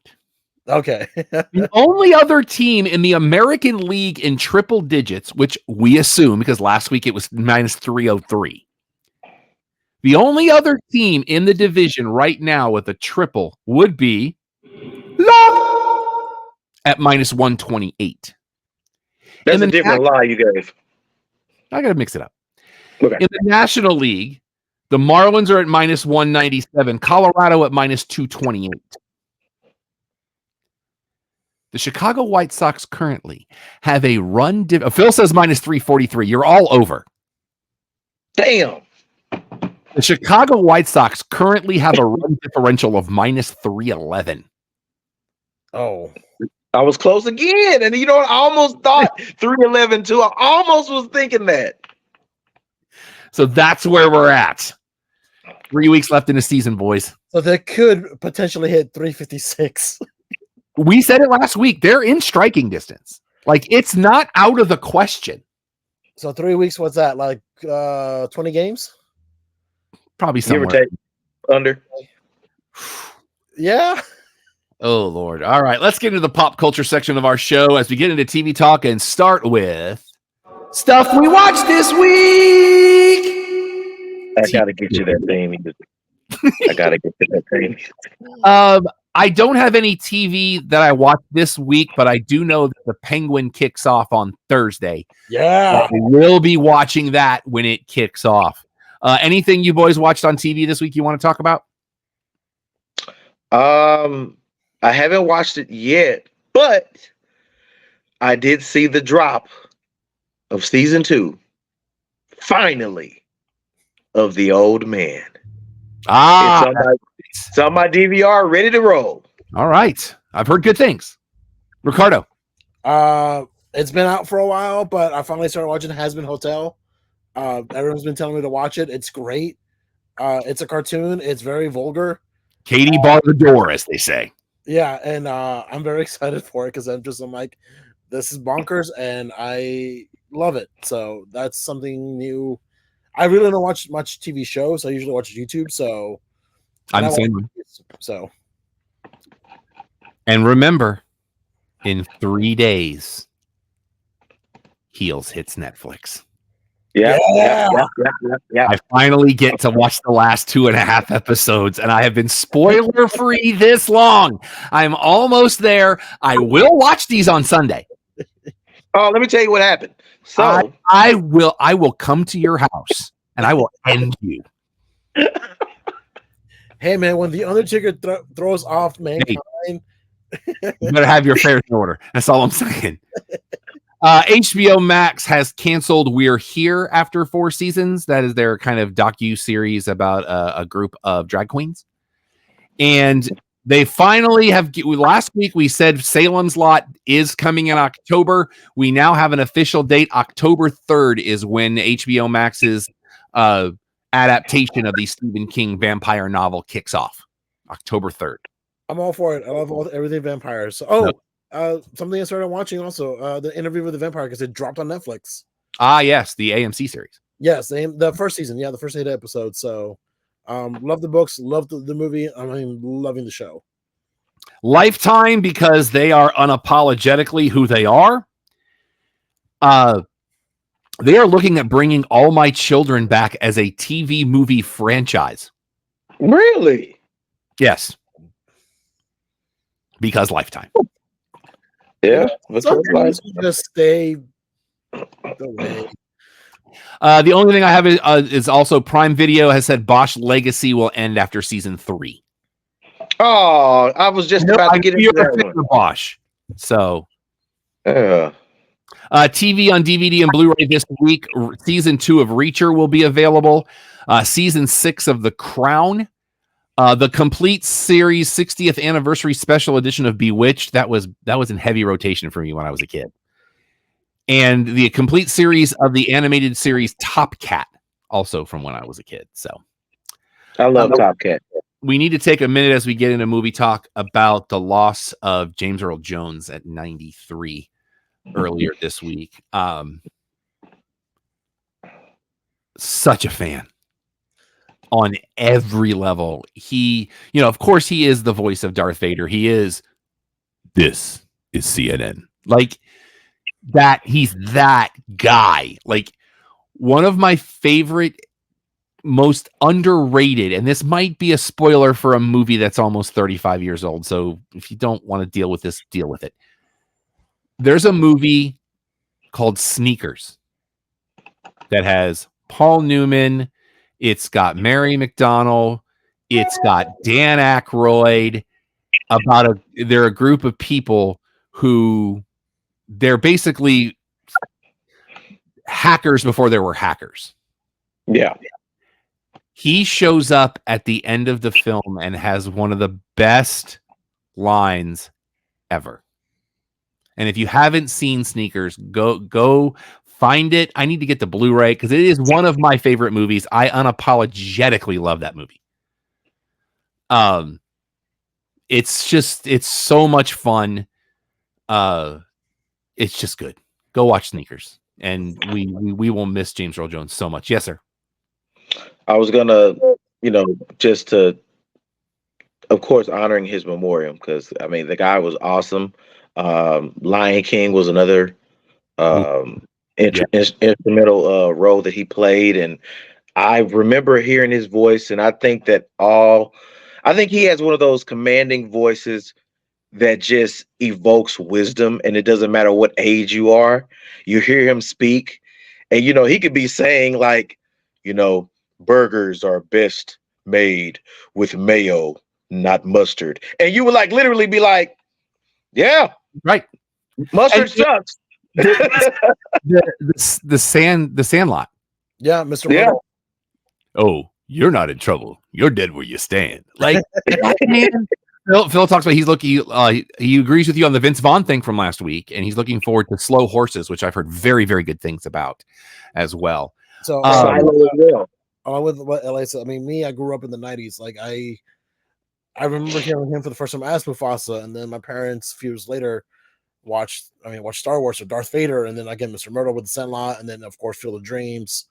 Okay. The only other team in the American League in triple digits, which we assume because last week it was minus 303. The only other team in the division right now with a triple would be at minus 128. That's a different lie you gave. I got to mix it up. Okay. In the National League, the Marlins are at minus 197, Colorado at minus 228. The Chicago White Sox currently have a run. Phil says minus 343. You're all over. Damn. The Chicago White Sox currently have a run differential of minus 311. Oh. I was close again. And I almost thought 311 too. I almost was thinking that. So that's where we're at. 3 weeks left in the season, boys. So they could potentially hit 356. We said it last week. They're in striking distance. Like, it's not out of the question. So 3 weeks, what's that? Like 20 games? Probably somewhere. Give or take. Under. Yeah. Oh, Lord. All right. Let's get into the pop culture section of our show as we get into TV talk and start with stuff we watched this week. I got to get you that thing. I got to get you that thing. I don't have any TV that I watched this week, but I do know that the Penguin kicks off on Thursday. Yeah. I will be watching that when it kicks off. Anything you boys watched on TV this week you want to talk about? I haven't watched it yet, but I did see the drop of season 2, finally, of The Old Man. It's on my DVR, ready to roll. All right. I've heard good things. Ricardo. It's been out for a while, but I finally started watching Has Been Hotel. Everyone's been telling me to watch it. It's great. It's a cartoon. It's very vulgar. Katie barred the door, as they say. Yeah, and I'm very excited for it because I'm like, this is bonkers, and I love it. So that's something new. I really don't watch much TV shows. I usually watch YouTube. So I'm the same way. So, and remember, in 3 days, Heels hits Netflix. Yeah. I finally get to watch the last 2.5 episodes, and I have been spoiler free this long. I'm almost there. I will watch these on Sunday. Oh, let me tell you what happened. So I will come to your house and I will end you. Hey man, when the Undertaker throws off Mankind, you better have your affairs in order. That's all I'm saying. HBO Max has canceled We're Here after 4 seasons. That is their kind of docu-series about a group of drag queens. And they finally have, last week we said Salem's Lot is coming in October. We now have an official date. October 3rd is when HBO Max's adaptation of the Stephen King vampire novel kicks off. October 3rd. I'm all for it. I love everything vampires. So, something I started watching also, the Interview with the Vampire, because it dropped on Netflix. Ah, yes, the AMC series. Yes, the first season. Yeah, the first 8 episodes. So, love the books, love the movie. I mean, loving the show. Lifetime, because they are unapologetically who they are. They are looking at bringing All My Children back as a TV movie franchise. Really? Yes. Because Lifetime. Yeah. Sometimes you just stay the way. The only thing I have is also Prime Video has said Bosch Legacy will end after season 3. Oh, I was just about to get into that one. Bosch. So, yeah. TV on DVD and Blu-ray this week. Season 2 of Reacher will be available. Season 6 of The Crown. The complete series 60th anniversary special edition of Bewitched. That was in heavy rotation for me when I was a kid. And the complete series of the animated series Top Cat, also from when I was a kid. So I love Top Cat. We need to take a minute as we get into movie talk about the loss of James Earl Jones at 93 earlier this week. Such a fan on every level. He, of course he is the voice of Darth Vader. This is CNN. Like that, he's that guy. Like one of my favorite, most underrated, and this might be a spoiler for a movie that's almost 35 years old. So if you don't want to deal with this, deal with it. There's a movie called Sneakers that has Paul Newman. It's got Mary McDonnell. It's got Dan Aykroyd. They're a group of people who they're basically hackers before there were hackers. Yeah. He shows up at the end of the film and has one of the best lines ever. And if you haven't seen Sneakers, go find it. I need to get the Blu-ray because it is one of my favorite movies. I unapologetically love that movie. It's so much fun. It's just good. Go watch Sneakers. And we will miss James Earl Jones so much. Yes, sir. I was gonna, just to, of course, honoring his memoriam because I mean the guy was awesome. Lion King was another instrumental role that he played, and I remember hearing his voice, and I think he has one of those commanding voices that just evokes wisdom, and it doesn't matter what age you are, you hear him speak, and he could be saying like, burgers are best made with mayo, not mustard. And you would like literally be like, yeah, right. Mustard sucks. The Sandlot. Yeah, Mr. Yeah. Myrtle. Oh, you're not in trouble. You're dead where you stand. Like, man, Phil talks about he's looking. He agrees with you on the Vince Vaughn thing from last week, and he's looking forward to Slow Horses, which I've heard very, very good things about as well. So with what LA said, I mean, I grew up in the '90s. Like I remember hearing him for the first time as Mufasa, and then my parents a few years later watched Star Wars or Darth Vader, and then again Mr. Myrtle with the Sandlot, and then of course Field of Dreams.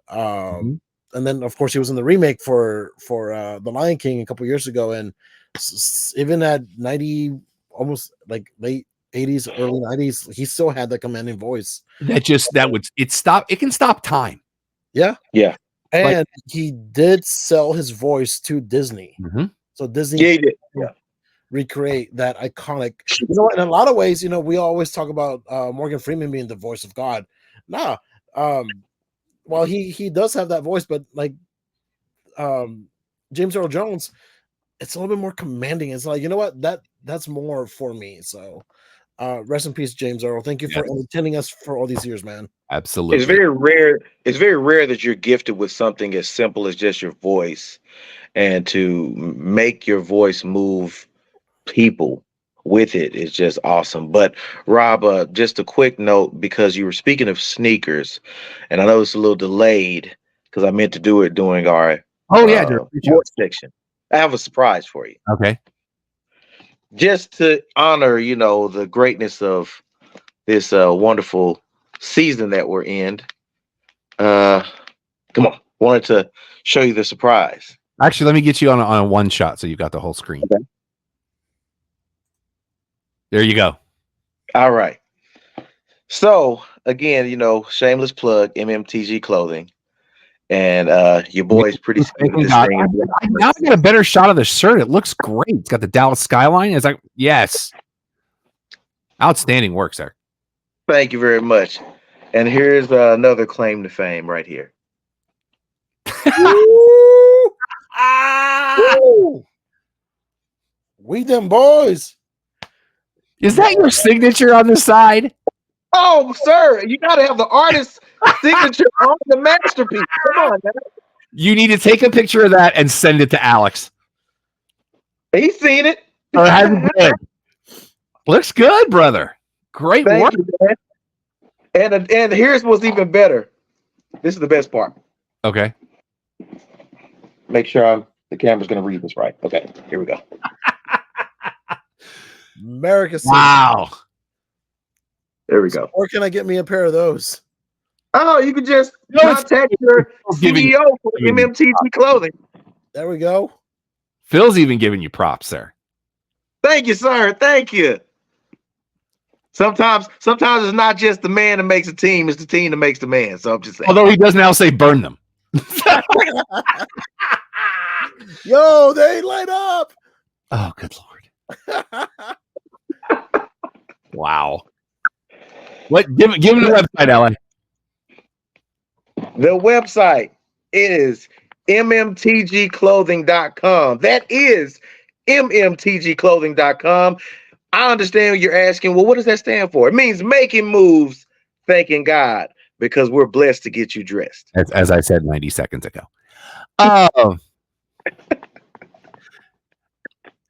And then of course he was in the remake for The Lion King a couple years ago, and even at 90, almost like late 80s, early 90s, he still had that commanding voice. It can stop time. Yeah. And Like, he did sell his voice to Disney. So Disney recreate that iconic. You know what? In a lot of ways, we always talk about Morgan Freeman being the voice of God. Well, he does have that voice, but like James Earl Jones, it's a little bit more commanding. It's like, you know what? That's more for me. So rest in peace, James Earl. Thank you for entertaining us for all these years, man. Absolutely. It's very rare. It's very rare that you're gifted with something as simple as just your voice, and to make your voice move people with it is just awesome. But Rob, just a quick note, because you were speaking of sneakers, and I know it's a little delayed because I meant to do it during our sports section. I have a surprise for you. Okay. Just to honor, the greatness of this wonderful season that we're in. Come on. Wanted to show you the surprise. Actually, let me get you on a one shot so you've got the whole screen. Okay. There you go. All right. So again, shameless plug, MMTG Clothing. And your boy's pretty now I got a better shot of the shirt. It looks great. It's got the Dallas skyline. It's like, yes. Outstanding work, sir. Thank you very much. And here's another claim to fame right here. We them boys. Is that your signature on the side? Oh, sir, you got to have the artist's signature on the masterpiece. Come on, man. You need to take a picture of that and send it to Alex. He's seen it. Looks good, brother. Great work. You, man. And here's what's even better. This is the best part. Okay. Make sure the camera's going to read this right. Okay, here we go. America. Wow. There we go. Or can I get me a pair of those? Oh, you can just contact your CEO for MMTG Clothing. There we go. Phil's even giving you props, sir. Thank you, sir. Thank you. Sometimes it's not just the man that makes a team; it's the team that makes the man. So I'm just saying. Although he does now say burn them. Yo, they light up. Oh, good Lord. Wow. What? Give him the website, Alan. The website is mmtgclothing.com. That is mmtgclothing.com. I understand what you're asking. Well, what does that stand for? It means making moves, thanking God, because we're blessed to get you dressed. As I said 90 seconds ago.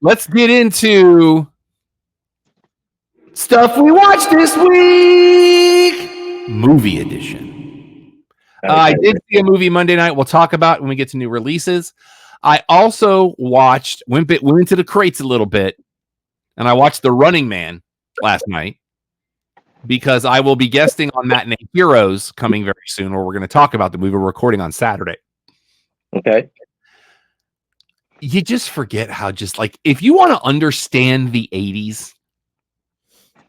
Let's get into stuff we watched this week. Movie edition. I did see a movie Monday night. We'll talk about when we get to new releases. I also went into the crates a little bit, and I watched The Running Man last night because I will be guesting on Matinee Heroes coming very soon, where we're going to talk about the movie we're recording on Saturday. Okay. You just forget how if you want to understand the 80s,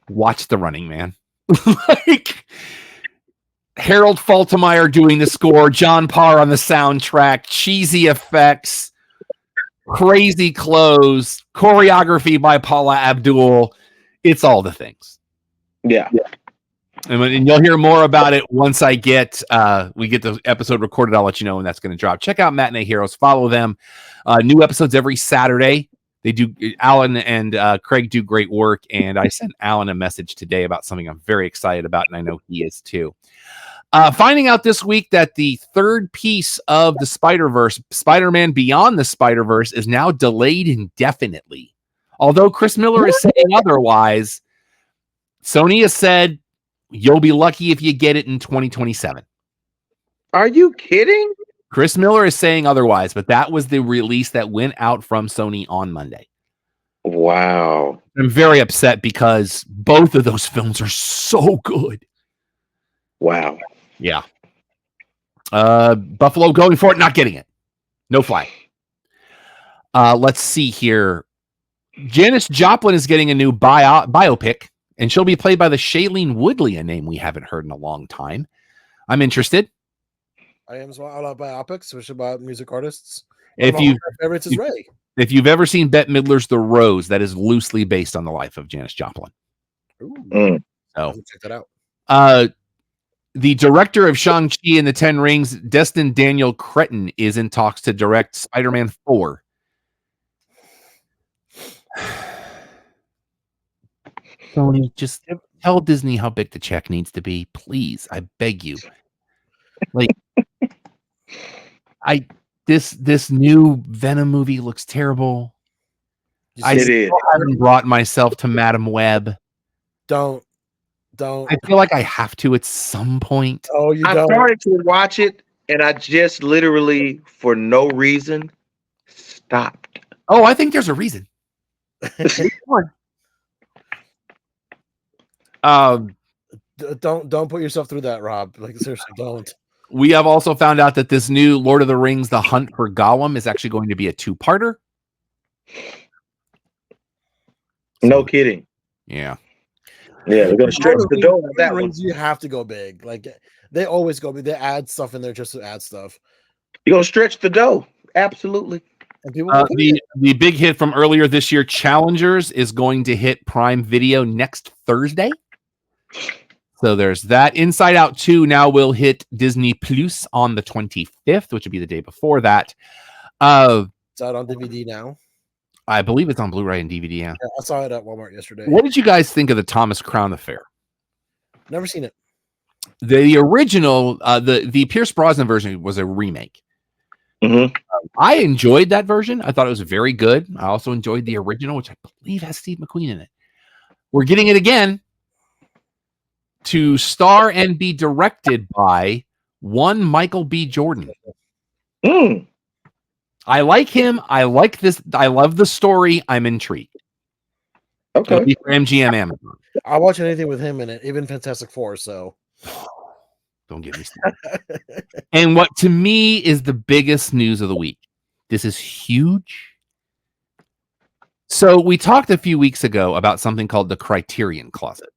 watch The Running Man. Harold Faltermeyer doing the score, John Parr on the soundtrack, cheesy effects, crazy clothes, choreography by Paula Abdul. It's all the things. Yeah. And you'll hear more about it once we get the episode recorded. I'll let you know when that's going to drop. Check out Matinee Heroes. Follow them. New episodes every Saturday. They do. Alan and Craig do great work. And I sent Alan a message today about something I'm very excited about, and I know he is too. Finding out this week that the third piece of the Spider-Verse, Spider-Man Beyond the Spider-Verse, is now delayed indefinitely. Although Chris Miller is saying otherwise, Sony has said you'll be lucky if you get it in 2027. Are you kidding? Chris Miller is saying otherwise, but that was the release that went out from Sony on Monday. Wow. I'm very upset because both of those films are so good. Wow. Yeah. Buffalo going for it, not getting it. No flag. Let's see here. Janis Joplin is getting a new biopic, and she'll be played by the Shailene Woodley, a name we haven't heard in a long time. I'm interested. I am as well. I love biopics, especially about music artists. If you've ever seen Bette Midler's The Rose, that is loosely based on the life of Janis Joplin. Ooh. So check that out. The director of Shang-Chi and the Ten Rings, Destin Daniel Cretton, is in talks to direct Spider-Man 4. Sony, just tell Disney how big the check needs to be, please. I beg you. Like, this new Venom movie looks terrible. I haven't brought myself to Madam Web. Don't. I feel like I have to at some point. Oh, you don't. I started to watch it, and I just literally, for no reason, stopped. Oh, I think there's a reason. Don't put yourself through that, Rob. Like, seriously, don't. We have also found out that this new Lord of the Rings, The Hunt for Gollum, is actually going to be a 2-parter. No kidding. Yeah. Yeah, they're going to stretch the door on that one. You have to go big. Like, they always go big. They add stuff in there just to add stuff. You're going to stretch the dough. Absolutely. And people the big hit from earlier this year, Challengers, is going to hit Prime Video next Thursday. So there's that. Inside Out 2 now will hit Disney Plus on the 25th, which would be the day before that. It's out on DVD now. I believe it's on Blu-ray and DVD. Yeah, I saw it at Walmart yesterday. What did you guys think of the Thomas Crown Affair? Never seen it. The original, the Pierce Brosnan version was a remake. Mm-hmm. I enjoyed that version. I thought it was very good. I also enjoyed the original, which I believe has Steve McQueen in it. We're getting it again to star and be directed by one Michael B. Jordan. Mm. I like him. I like this. I love the story. I'm intrigued. Okay. It'll be for MGM Amazon. I'll watch anything with him in it, even Fantastic Four. So don't get me started. And what to me is the biggest news of the week. This is huge. So we talked a few weeks ago about something called the Criterion Closet.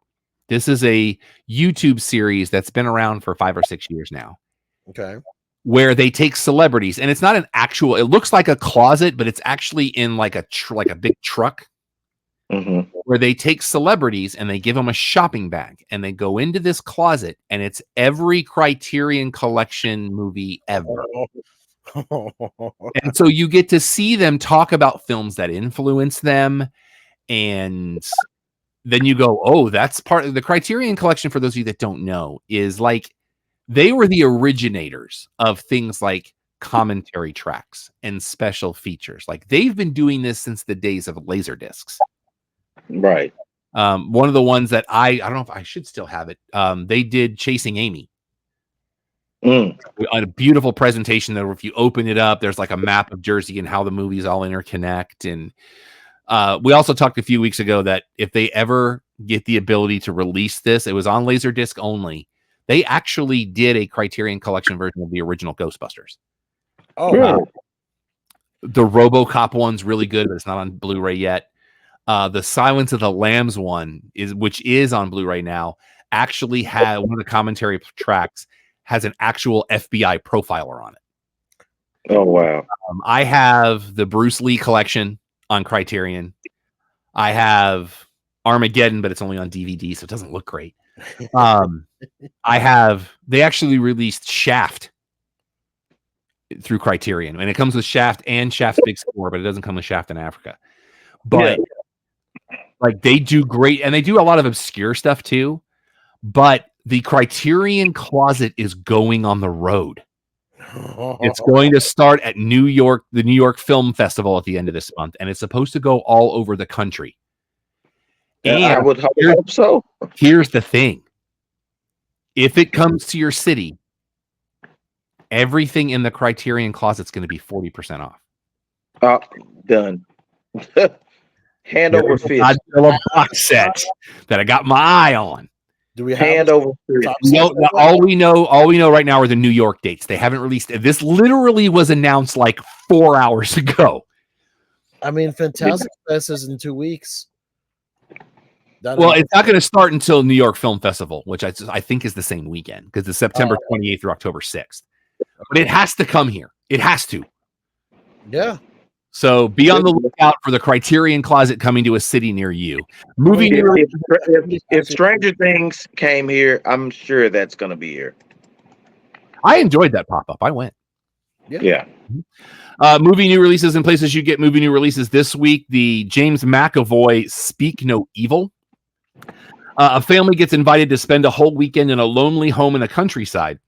This is a YouTube series that's been around for 5 or 6 years now. Okay. Where they take celebrities, and it's not an actual, it looks like a closet, but it's actually in like a big truck. Mm-hmm. Where they take celebrities and they give them a shopping bag and they go into this closet, and it's every Criterion Collection movie ever. And so you get to see them talk about films that influence them. And then you go, oh, that's part of the Criterion Collection. For those of you that don't know, is like, they were the originators of things like commentary tracks and special features. Like, they've been doing this since the days of Laserdiscs. Right. One of the ones that I don't know if I should still have it. They did Chasing Amy. A beautiful presentation that if you open it up, there's like a map of Jersey and how the movies all interconnect. And we also talked a few weeks ago that if they ever get the ability to release this, it was on Laserdisc only. They actually did a Criterion Collection version of the original Ghostbusters. Oh, wow. The RoboCop one's really good, but it's not on Blu-ray yet. The Silence of the Lambs one, which is on Blu-ray now, actually had one of the commentary tracks has an actual FBI profiler on it. Oh, wow. I have the Bruce Lee collection on Criterion. I have Armageddon, but it's only on DVD, so it doesn't look great. They actually released Shaft through Criterion, and it comes with Shaft and Shaft's Big Score, but it doesn't come with Shaft in Africa. But like, they do great, and they do a lot of obscure stuff too. But the Criterion Closet is going on the road. It's going to start at New York, the New York Film Festival at the end of this month, and it's supposed to go all over the country. And I would hope so. Here's the thing. If it comes to your city, everything in the Criterion Closet's going to be 40% off. Done. Hand over fist. Godzilla box set that I got my eye on. Do we have Hand over fist? All we know right now are the New York dates. They haven't released it. This literally was announced like 4 hours ago. I mean, Fantastic Fest is in 2 weeks. Well, it's not going to start until New York Film Festival, which I think is the same weekend because it's September 28th through October 6th. But it has to come here. It has to. Yeah. So be on the lookout for the Criterion Closet coming to a city near you. If Stranger Things came here, I'm sure that's going to be here. I enjoyed that pop-up. I went. Yeah. Movie new releases and places you get movie new releases this week. The James McAvoy Speak No Evil. A family gets invited to spend a whole weekend in a lonely home in the countryside.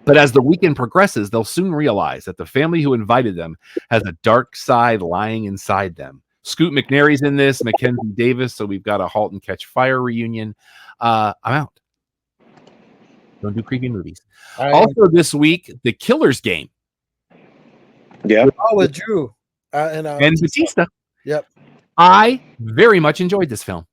But as the weekend progresses, they'll soon realize that the family who invited them has a dark side lying inside them. Scoot McNairy's in this, Mackenzie Davis, so we've got a Halt and Catch Fire reunion. I'm out. Don't do creepy movies. Also this week, The Killer's Game. Yeah. With Drew. And Batista. Yep. I very much enjoyed this film.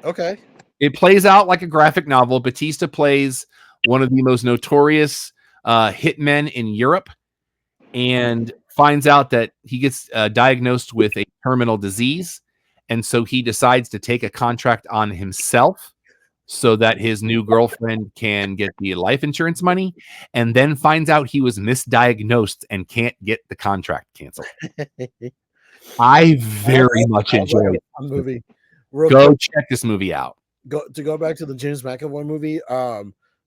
Okay. It plays out like a graphic novel. Batista plays one of the most notorious hitmen in Europe and finds out that he gets diagnosed with a terminal disease. And so he decides to take a contract on himself so that his new girlfriend can get the life insurance money, and then finds out he was misdiagnosed and can't get the contract canceled. I very much enjoyed a movie. Go check this movie out. Go back to the James McAvoy movie.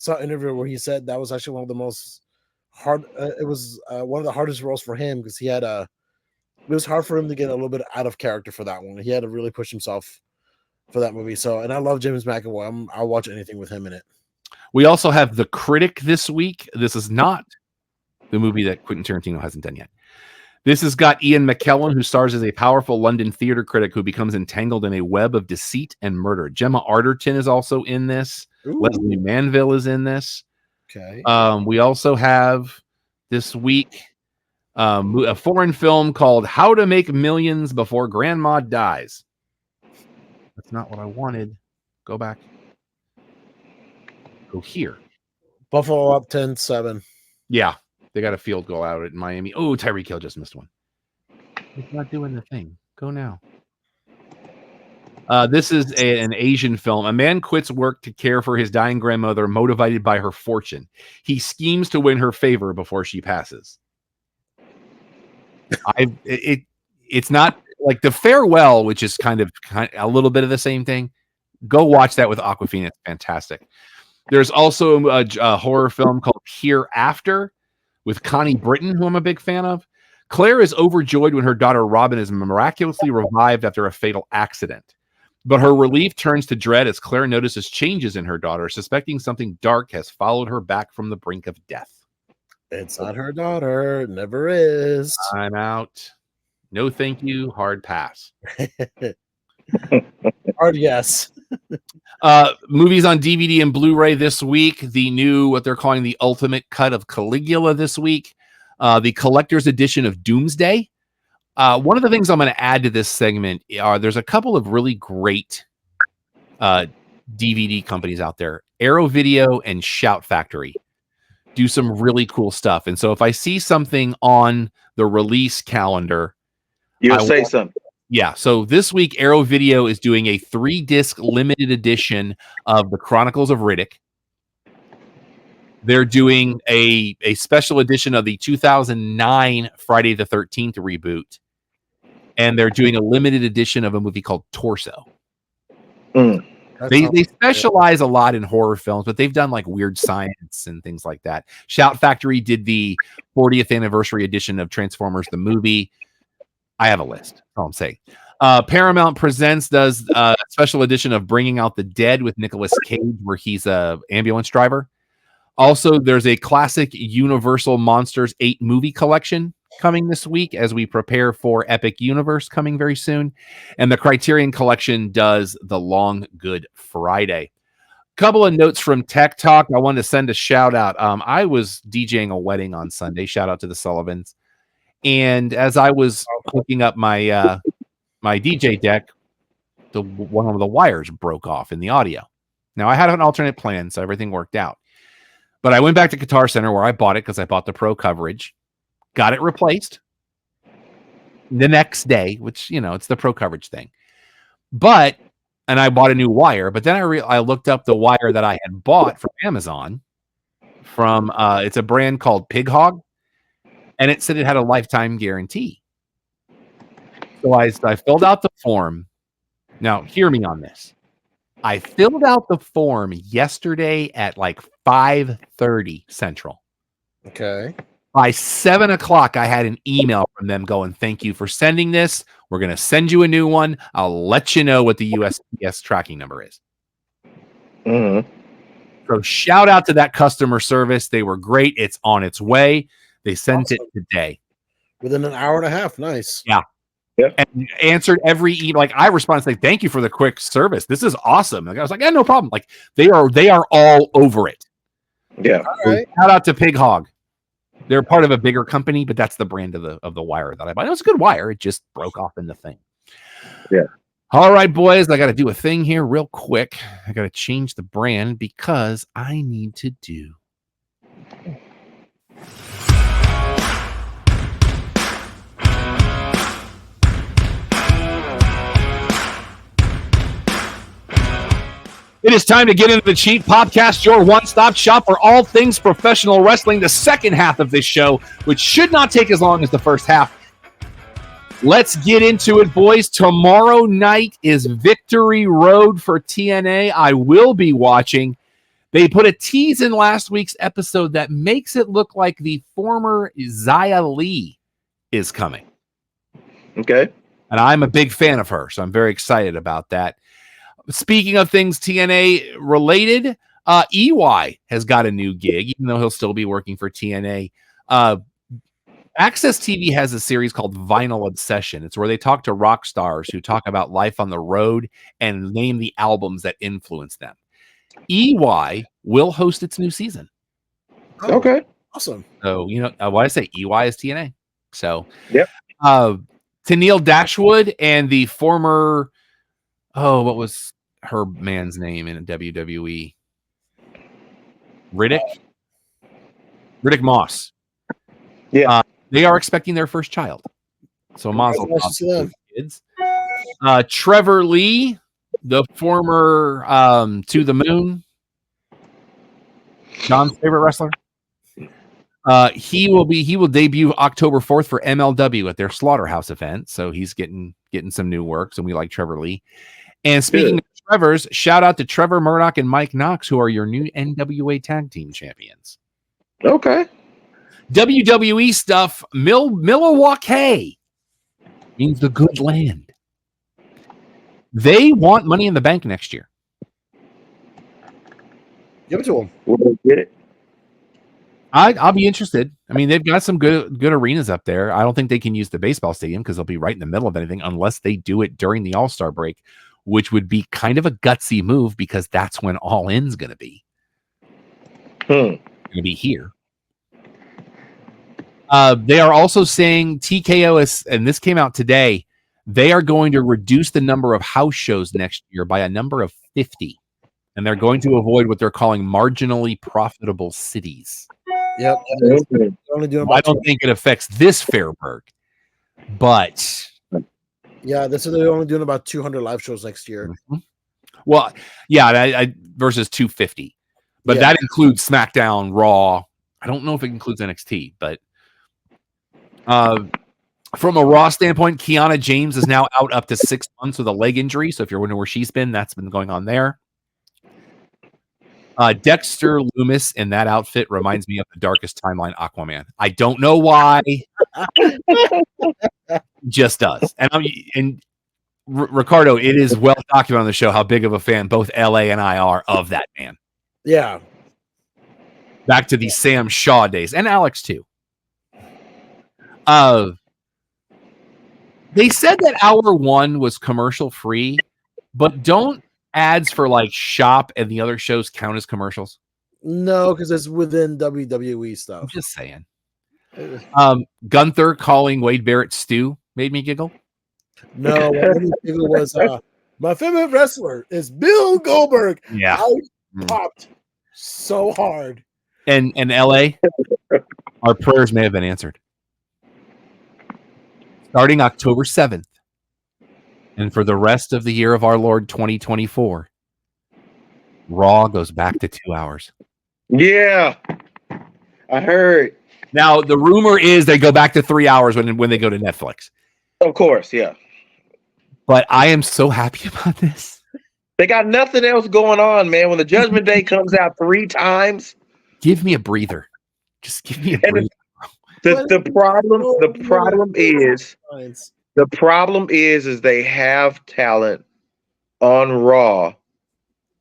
Saw an interview where he said that was actually one of the most hard. It was one of the hardest roles for him because he had it was hard for him to get a little bit out of character for that one. He had to really push himself for that movie. So, and I love James McAvoy. I'll watch anything with him in it. We also have The Critic this week. This is not the movie that Quentin Tarantino hasn't done yet. This has got Ian McKellen, who stars as a powerful London theater critic who becomes entangled in a web of deceit and murder. Gemma Arterton is also in this. Ooh. Leslie Manville is in this. Okay. We also have this week a foreign film called How to Make Millions Before Grandma Dies. That's not what I wanted. Go back. Go here. Buffalo up 10-7. Yeah. They got a field goal out in Miami. Oh, Tyreek Hill just missed one. It's not doing the thing. Go now. This is an Asian film. A man quits work to care for his dying grandmother, motivated by her fortune. He schemes to win her favor before she passes. It's not like The Farewell, which is kind of a little bit of the same thing. Go watch that with Awkwafina. It's fantastic. There's also a horror film called Hereafter with Connie Britton, who I'm a big fan of. Claire is overjoyed when her daughter Robin is miraculously revived after a fatal accident. But her relief turns to dread as Claire notices changes in her daughter, suspecting something dark has followed her back from the brink of death. It's not her daughter. It never is. I'm out. No thank you. Hard pass. Hard yes. Movies on DVD and Blu-ray this week. The new, what they're calling the ultimate cut of Caligula this week. The collector's edition of Doomsday. One of the things I'm going to add to this segment are there's a couple of really great DVD companies out there. Arrow Video and Shout Factory do some really cool stuff. And so if I see something on the release calendar, you'll say something. Yeah. So this week, Arrow Video is doing a 3-disc limited edition of the Chronicles of Riddick. They're doing a special edition of the 2009 Friday the 13th reboot. And they're doing a limited edition of a movie called Torso. They specialize a lot in horror films, but they've done like Weird Science and things like that. Shout Factory did the 40th anniversary edition of Transformers the movie. I have a list. That's all I'm saying. Paramount Presents does a special edition of Bringing Out the Dead with Nicolas Cage, where he's a ambulance driver. Also, there's a classic Universal Monsters 8 movie collection coming this week as we prepare for Epic Universe coming very soon. And the Criterion Collection does the Long Good Friday. Couple of notes from Tech Talk. I wanted to send a shout out. I was DJing a wedding on Sunday. Shout out to the Sullivans. And as I was hooking up my my DJ deck, one of the wires broke off in the audio. Now I had an alternate plan, so everything worked out. But I went back to Guitar Center where I bought it because I bought the Pro coverage. Got it replaced the next day, which, you know, it's the Pro coverage thing. And I bought a new wire, but then I looked up the wire that I had bought from Amazon from, it's a brand called Pig Hog, and it said it had a lifetime guarantee. So I filled out the form. Now, hear me on this. I filled out the form yesterday at like 5:30 Central. Okay. By 7 o'clock, I had an email from them going, "Thank you for sending this. We're going to send you a new one. I'll let you know what the USPS tracking number is." Mm-hmm. So shout out to that customer service. They were great. It's on its way. They sent it today. Within an hour and a half. Nice. Yeah. Yep. And answered every email. Like I responded like, "Thank you for the quick service. This is awesome." Like I was like, "Yeah, no problem." Like they are all over it. Yeah. All right. Shout out to Pig Hog. They're part of a bigger company, but that's the brand of the wire that I bought. It was a good wire. It just broke off in the thing. Yeah. All right, boys. I got to do a thing here real quick. I got to change the brand because I need to do. It is time to get into the Cheat Podcast, your one-stop shop for all things professional wrestling. The second half of this show, which should not take as long as the first half. Let's get into it, boys. Tomorrow night is Victory Road for TNA. I will be watching. They put a tease in last week's episode that makes it look like the former Xia Li is coming. Okay. And I'm a big fan of her, so I'm very excited about that. Speaking of things TNA related, EY has got a new gig, even though he'll still be working for TNA. Access TV has a series called Vinyl Obsession. It's where they talk to rock stars who talk about life on the road and name the albums that influence them. EY will host its new season. Oh, Okay. awesome. So, you know, why I say EY is TNA. So, Yep. Tennille Dashwood and the former, what was her man's name in WWE? Riddick Moss. Yeah. They are expecting their first child. So Mazel Congratulations to them. kids. Trevor Lee, the former To the Moon, John's favorite wrestler. He will debut October 4th for MLW at their Slaughterhouse event. So he's getting some new works, and we like Trevor Lee. And speaking of Trevor's, shout out to Trevor Murdoch and Mike Knox, who are your new NWA Tag Team Champions. Okay. WWE stuff, Milwaukee means the good land. They want Money in the Bank next year. Give it to them. We'll get it. I'll be interested. I mean, they've got some good arenas up there. I don't think they can use the baseball stadium because they'll be right in the middle of anything unless they do it during the All-Star break, which would be kind of a gutsy move because that's when All In's going to be. Going to be here. They are also saying TKO is, and this came out today, they are going to reduce the number of house shows next year by a number of 50. And they're going to avoid what they're calling marginally profitable cities. Yep. Okay. I don't think it affects this Fairburg, but Yeah, they said they're only doing about 200 live shows next year. Well, yeah, I versus 250, but Yeah. that includes SmackDown, Raw. I don't know if it includes NXT, but from a Raw standpoint, Kiana James is now out up to 6 months with a leg injury. So if you're wondering where she's been, that's been going on there. Dexter Loomis in that outfit reminds me of the Darkest Timeline Aquaman. I don't know why. Just does. And Ricardo, it is well documented on the show how big of a fan both LA and I are of that man. Yeah. Back to the Sam Shaw days, and Alex too. They said that hour one was commercial free, but don't ads for like Shop and the other shows count as commercials? No, because it's within WWE stuff. I'm just saying. Gunther calling Wade Barrett Stu made me giggle. No, what made me giggle was my favorite wrestler is Bill Goldberg. Yeah. I popped so hard. And LA, our prayers may have been answered. Starting October 7th, and for the rest of the year of our Lord 2024, Raw goes back to 2 hours. Yeah, I heard. Now, the rumor is they go back to 3 hours when they go to Netflix. Of course, yeah. But I am so happy about this. They got nothing else going on, man. When the Judgment Day comes out 3 times, give me a breather. Just give me a breather. The problem is they have talent on Raw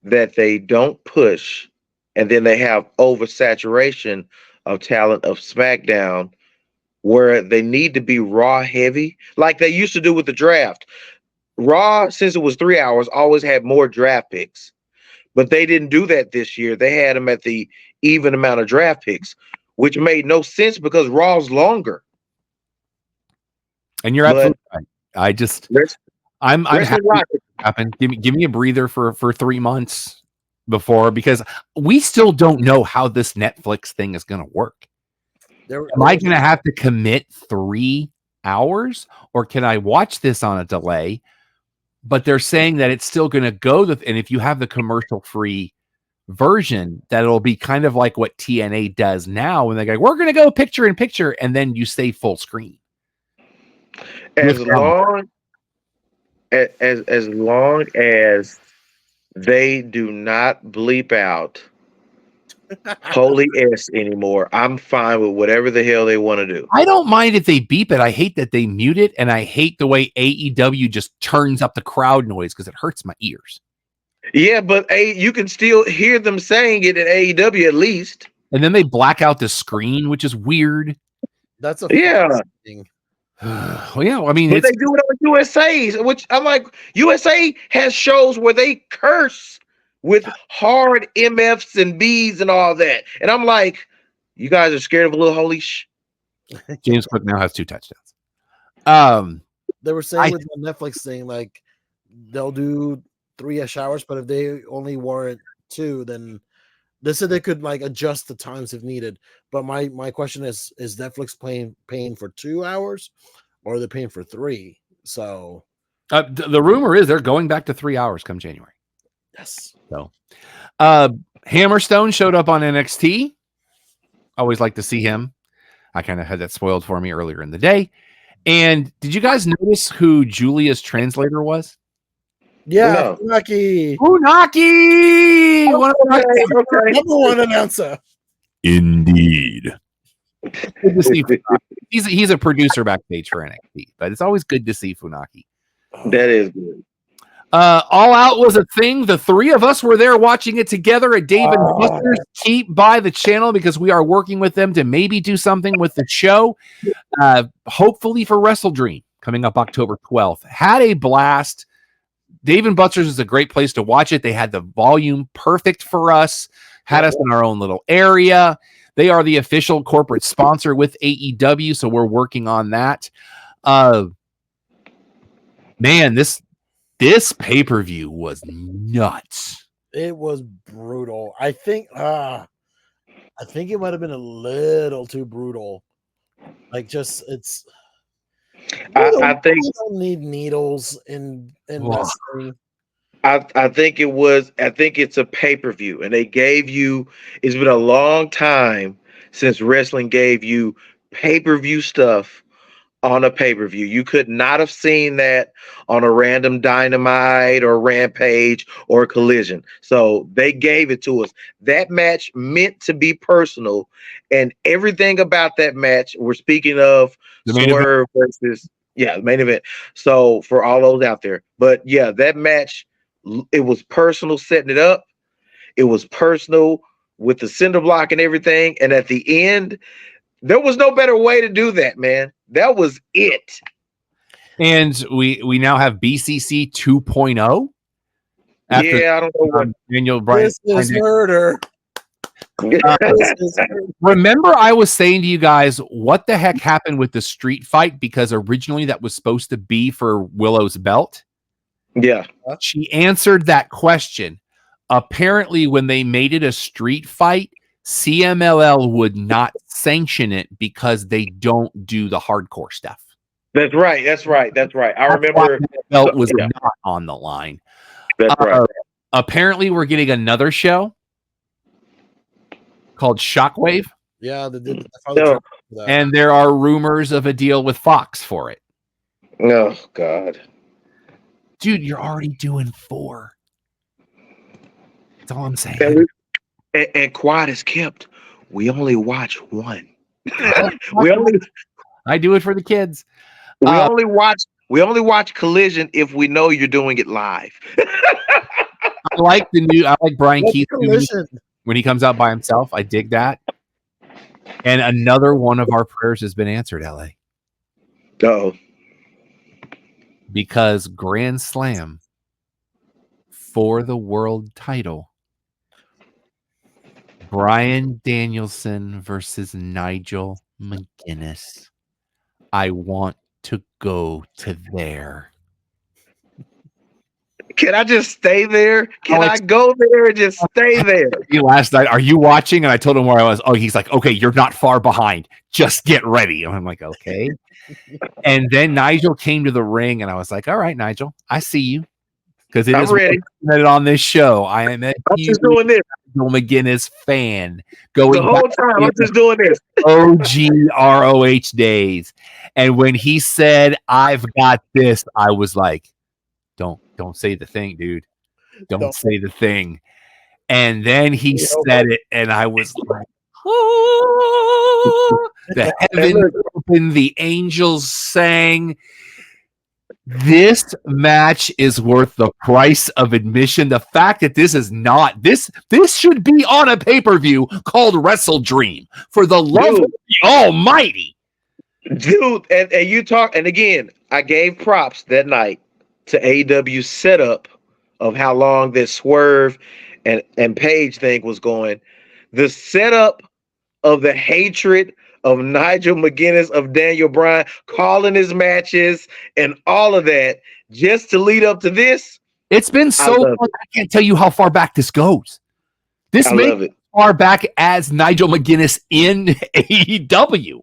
that they don't push, and then they have oversaturation of talent of SmackDown where they need to be Raw heavy, like they used to do with the draft. Raw, since it was 3 hours, always had more draft picks, but they didn't do that this year. They had them at the even amount of draft picks, which made no sense because Raw's longer. And you're absolutely right. I'm happy it happened. Give me a breather for 3 months before, because we still don't know how this Netflix thing is going to work. Am I going to have to commit 3 hours, or can I watch this on a delay? But they're saying that it's still going to go, and if you have the commercial-free version, that it'll be kind of like what TNA does now when they go, we're going to go picture in picture, and then you stay full screen. As long as they do not bleep out holy S anymore, I'm fine with whatever the hell they want to do. I don't mind if they beep it. I hate that they mute it, and I hate the way AEW just turns up the crowd noise because it hurts my ears. Yeah, but you can still hear them saying it at AEW at least. And then they black out the screen, which is weird. That's a thing. Well, yeah, I mean, but they do it on USA, which I'm like, USA has shows where they curse with hard MFs and Bs and all that, and I'm like, you guys are scared of a little holy sh. James Cook now has 2 touchdowns. They were saying with the Netflix thing, like they'll do 3-ish hours, but if they only warrant 2, then they said they could like adjust the times if needed. But my question is Netflix paying for 2 hours, or are they paying for 3? So the rumor is they're going back to 3 hours come January. Yes. So Hammerstone showed up on NXT. Always like to see him. I kind of had that spoiled for me earlier in the day. And did you guys notice who Julia's translator was? Yeah, Funaki. Funaki! Number one announcer. Indeed. Good to see Funaki. He's a producer backstage for NXT, but it's always good to see Funaki. That is good. All Out was a thing. The 3 of us were there watching it together at Dave and Buster's. Keep by the channel because we are working with them to maybe do something with the show. Hopefully for Wrestle Dream coming up October 12th. Had a blast. Dave and Buster's is a great place to watch it. They had the volume perfect for us, had us in our own little area. They are the official corporate sponsor with AEW, so we're working on that. Man, this pay-per-view was nuts. It was brutal. I think it might have been a little too brutal. Like, just it's. I think you don't need needles in wrestling. I think it was. I think it's a pay-per-view, and they gave you. It's been a long time since wrestling gave you pay-per-view stuff on a pay-per-view. You could not have seen that on a random Dynamite or Rampage or Collision. So they gave it to us. That match meant to be personal, and everything about that match. We're speaking of the main Swerve versus the main event. So for all those out there, but yeah, that match, it was personal setting it up. It was personal with the cinder block and everything. And at the end, there was no better way to do that, man. That was it. And we now have BCC 2.0. Yeah, I don't know what. Daniel Bryan. This is murder. Remember, I was saying to you guys, what the heck happened with the street fight? Because originally that was supposed to be for Willow's belt. Yeah. She answered that question. Apparently, when they made it a street fight, CMLL would not sanction it because they don't do the hardcore stuff. That's right. I remember the belt was not on the line. That's right. Apparently, we're getting another show called Shockwave. Yeah, they did. And there are rumors of a deal with Fox for it. Oh, God. Dude, you're already doing 4. That's all I'm saying. And quiet as kept. We only watch 1. I do it for the kids. We only watch Collision if we know you're doing it live. I like Brian Keith when he comes out by himself. I dig that. And another one of our prayers has been answered, LA. Oh. Because Grand Slam for the world title, Bryan Danielson versus Nigel McGuinness. I want to go to there. Can I just stay there? Can I go there and just stay there? Last night, are you watching? And I told him where I was. Oh, he's like, okay, you're not far behind. Just get ready. And I'm like, okay. And then Nigel came to the ring, and I was like, all right, Nigel, I see you. Because I'm ready. On this show, I am a huge Nigel McGuinness fan. The whole time, I'm just doing this. OG ROH days. And when he said, I've got this, I was like, don't say the thing, dude. Don't say the thing. And then he said it, and I was like, oh, the heavens opened, the angels sang. This match is worth the price of admission. The fact that this is not this should be on a pay-per-view called Wrestle Dream, for the love of the Almighty. Dude, and you talk, and again, I gave props that night to AEW's setup of how long this Swerve and Page thing was going. The setup of the hatred of Nigel McGuinness, of Daniel Bryan, calling his matches and all of that just to lead up to this. It's been so long, I can't tell you how far back this goes. This may be as far back as Nigel McGuinness in AEW.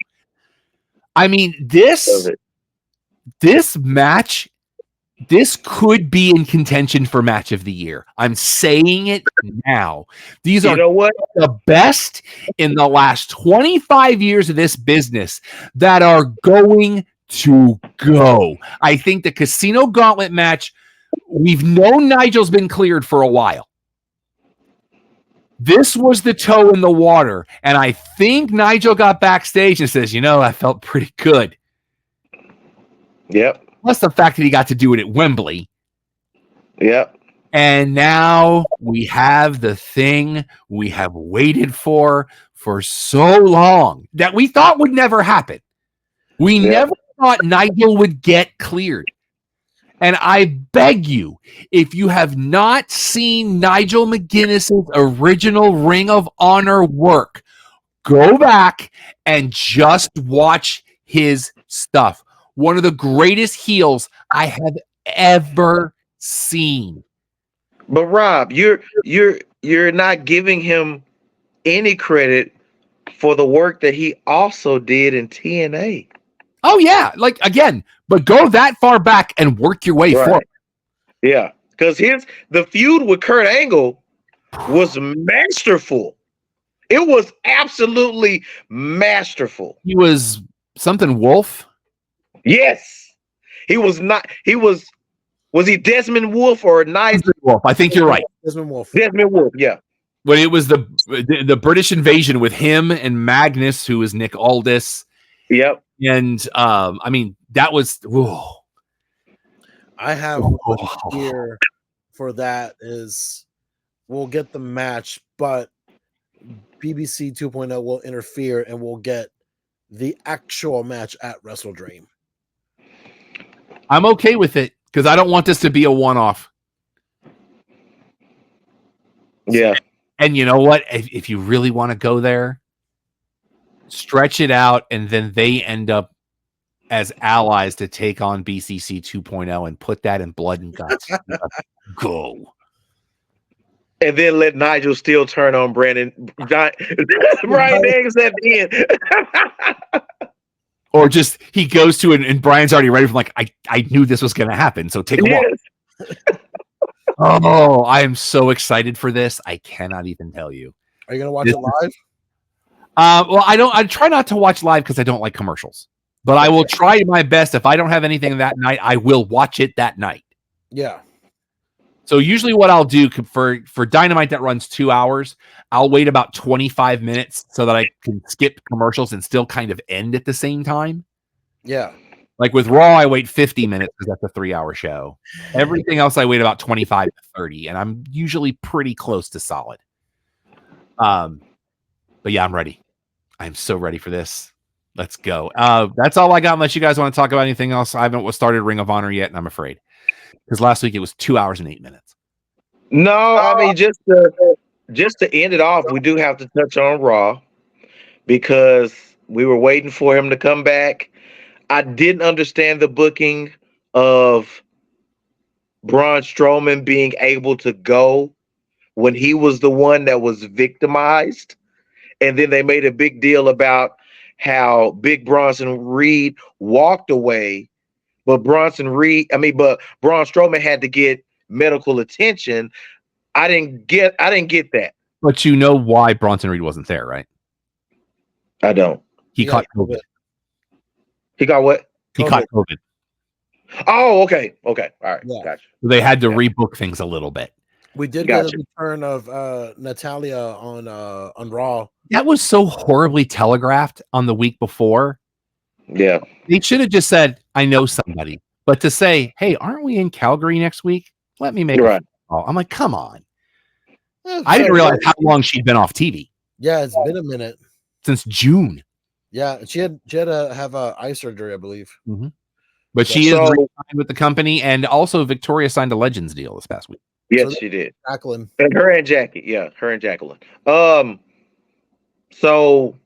I mean, this match, this could be in contention for match of the year. I'm saying it now. These are the best in the last 25 years of this business that are going to go. I think the Casino Gauntlet match, we've known Nigel's been cleared for a while. This was the toe in the water. And I think Nigel got backstage and says, I felt pretty good. Yep. Plus the fact that he got to do it at Wembley. Yep. And now we have the thing we have waited for so long that we thought would never happen. We never thought Nigel would get cleared. And I beg you, if you have not seen Nigel McGuinness's original Ring of Honor work, go back and just watch his stuff. One of the greatest heels I have ever seen. But Rob, you're not giving him any credit for the work that he also did in TNA. Oh yeah, but go that far back and work your way forward. Yeah, because the feud with Kurt Angle was masterful. It was absolutely masterful. He was something Wolf. Yes, he was not. Was he Desmond Wolf or Desmond Wolf? I think you're right. Desmond Wolf. Yeah. But it was the British invasion with him and Magnus, who was Nick Aldis. Yep. And I mean, that was. Whoa. I have here for that is we'll get the match, but BBC 2.0 will interfere and we'll get the actual match at Wrestle Dream. I'm okay with it because I don't want this to be a one-off. Yeah. And you know what? If you really want to go there, stretch it out, and then they end up as allies to take on BCC 2.0 and put that in blood and guts. Go. And then let Nigel Steele turn on Brian Daniels at the end. Or just he goes to it and Brian's already ready from I knew this was going to happen, so take a walk. Oh, I am so excited for this. I cannot even tell you. Are you going to watch it live? Well, I try not to watch live because I don't like commercials. But I will try my best. If I don't have anything that night, I will watch it that night. Yeah. So usually what I'll do for Dynamite that runs 2 hours, I'll wait about 25 minutes so that I can skip commercials and still kind of end at the same time. Yeah. Like with Raw, I wait 50 minutes because that's a 3-hour show. Everything else, I wait about 25 to 30, and I'm usually pretty close to solid. But yeah, I'm ready. I'm so ready for this. Let's go. That's all I got, unless you guys want to talk about anything else. I haven't started Ring of Honor yet, and I'm afraid. Because last week it was 2 hours and 8 minutes. No, I mean, just to end it off, we do have to touch on Raw because we were waiting for him to come back. I didn't understand the booking of Braun Strowman being able to go when he was the one that was victimized. And then they made a big deal about how Big Bronson Reed walked away, but Braun Strowman had to get medical attention. I didn't get that. But you know why Bronson Reed wasn't there, right? I don't. He caught COVID. He got what? He caught COVID. Oh, okay. All right. Yeah. Gotcha. So they had to rebook things a little bit. We did get a return of Natalia on Raw. That was so horribly telegraphed on the week before. Yeah. They should have just said, I know somebody. But to say, hey, aren't we in Calgary next week? Let me make a call. I'm like, come on. I didn't realize how long she'd been off TV. Yeah, it's been a minute. Since June. Yeah, she had to have eye surgery, I believe. Mm-hmm. But she is re-signed with the company, and also Victoria signed a Legends deal this past week. Yes, she did. Jacqueline. And her and Jackie. Yeah, her and Jacqueline. So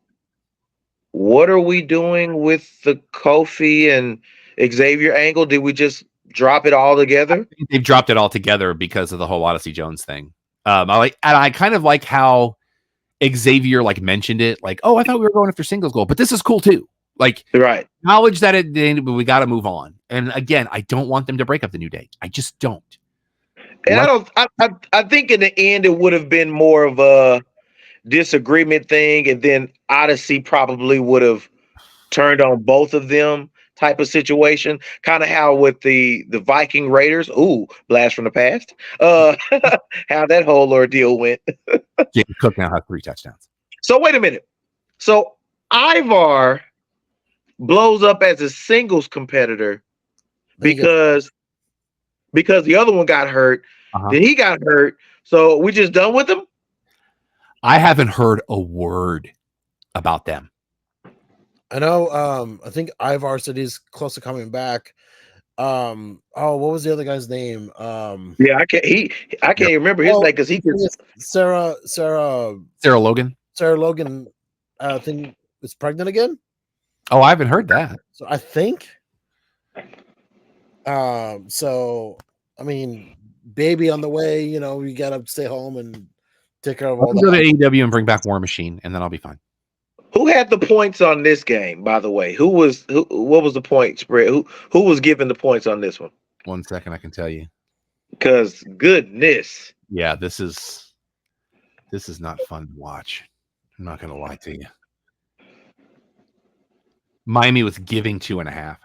what are we doing with the Kofi and Xavier angle? Did we just drop it all together? I think they've dropped it all together because of the whole Odyssey Jones thing. I kind of like how Xavier mentioned it, oh, I thought we were going after singles gold, but this is cool too. Acknowledge that it did, but we got to move on. And again, I don't want them to break up the New Day. I just don't. And I think in the end it would have been more of a disagreement thing, and then Odyssey probably would have turned on both of them type of situation. Kind of how with the Viking Raiders, blast from the past. How that whole ordeal went. Jacob Cook now has 3 touchdowns. So wait a minute. So Ivar blows up as a singles competitor because the other one got hurt. Then he got hurt. So we just done with him? I haven't heard a word about them. I know. I think Ivar said he's close to coming back. What was the other guy's name? I can't remember his name because he gets Sarah Logan. Sarah Logan, I think, is pregnant again. Oh, I haven't heard that. So I think. So I mean, baby on the way. You gotta stay home and take care of all that. Go to AEW and bring back War Machine, and then I'll be fine. Who had the points on this game, by the way? What was the point spread? Who was giving the points on this one? 1 second, I can tell you. Because goodness. Yeah, this is not fun to watch. I'm not gonna lie to you. Miami was giving 2.5.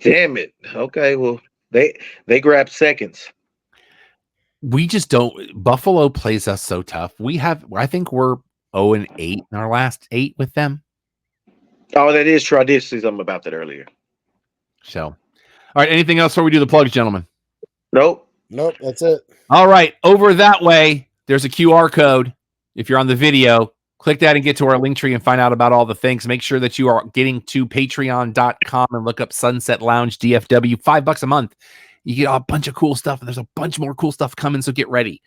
Damn it. Okay, well, they grabbed seconds. We just don't. Buffalo plays us so tough. I think we're 0-8 in our last 8 with them. Oh, that is true. I did see something about that earlier. So, all right. Anything else before we do the plugs, gentlemen? Nope. That's it. All right. Over that way, there's a QR code. If you're on the video, click that and get to our link tree and find out about all the things. Make sure that you are getting to patreon.com and look up Sunset Lounge DFW, $5 a month. You get a bunch of cool stuff, and there's a bunch more cool stuff coming, so get ready.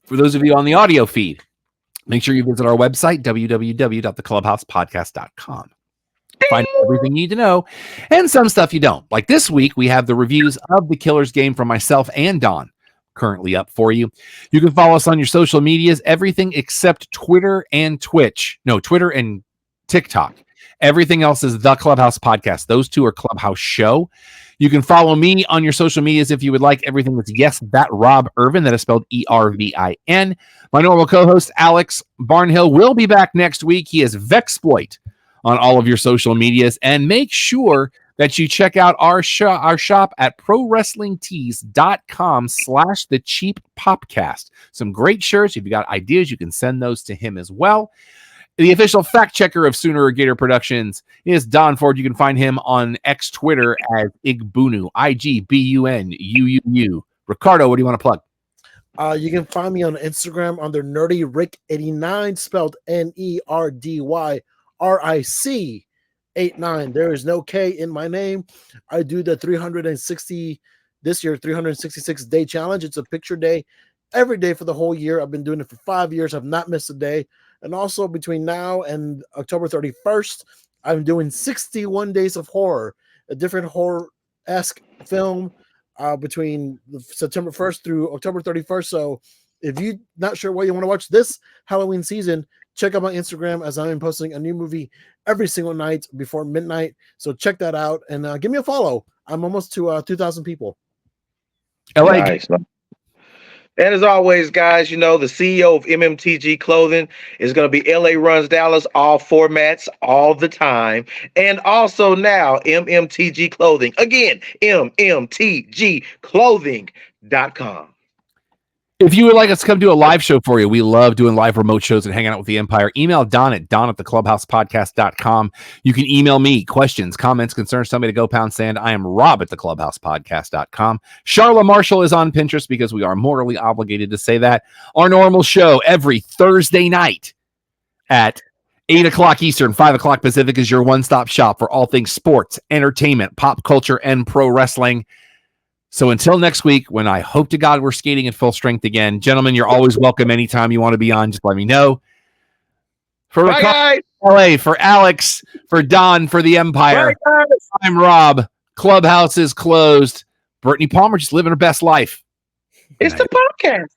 For those of you on the audio feed, make sure you visit our website, www.theclubhousepodcast.com. Find everything you need to know and some stuff you don't. Like this week, we have the reviews of The Killer's Game from myself and Don currently up for you. You can follow us on your social medias, everything except Twitter and Twitch. No, Twitter and TikTok. Everything else is The Clubhouse Podcast. Those two are Clubhouse Show. You can follow me on your social medias if you would like. Everything that's Yes, That Rob Irvin. That is spelled Ervin. My normal co-host, Alex Barnhill, will be back next week. He is Vexploit on all of your social medias. And make sure that you check out our shop at prowrestlingtees.com/thecheappopcast. Some great shirts. If you got ideas, you can send those to him as well. The official fact checker of Sooner or Gator Productions is Don Ford. You can find him on X Twitter as Igbunu, IGBUNUUU. Ricardo, what do you want to plug? You can find me on Instagram under Nerdy Rick 89, spelled NERDYRIC 89. There is no K in my name. I do the 366 day challenge. It's a picture day every day for the whole year. I've been doing it for 5 years. I've not missed a day. And also between now and October 31st, I'm doing 61 days of horror, a different horror-esque film between September 1st through October 31st. So if you're not sure what you want to watch this Halloween season, check out my Instagram, as I'm posting a new movie every single night before midnight. So check that out and give me a follow. I'm almost to 2,000 people. LA. Nice. And as always, guys, the CEO of MMTG Clothing is going to be LA Runs Dallas, all formats, all the time. And also now, MMTG Clothing. Again, MMTGclothing.com. If you would like us to come do a live show for you, we love doing live remote shows and hanging out with the Empire. Email Don at don@theclubhousepodcast.com. You can email me questions, comments, concerns. Tell me to go pound sand. I am Rob at theclubhousepodcast.com. Charla Marshall is on Pinterest because we are morally obligated to say that. Our normal show every Thursday night at 8 o'clock Eastern, 5 o'clock Pacific is your one-stop shop for all things sports, entertainment, pop culture, and pro wrestling. So until next week, when I hope to God we're skating at full strength again, gentlemen, you're always welcome anytime you want to be on. Just let me know. For LA, for Alex, for Don, for the Empire, I'm Rob. Clubhouse is closed. Brittany Palmer just living her best life. It's the podcast.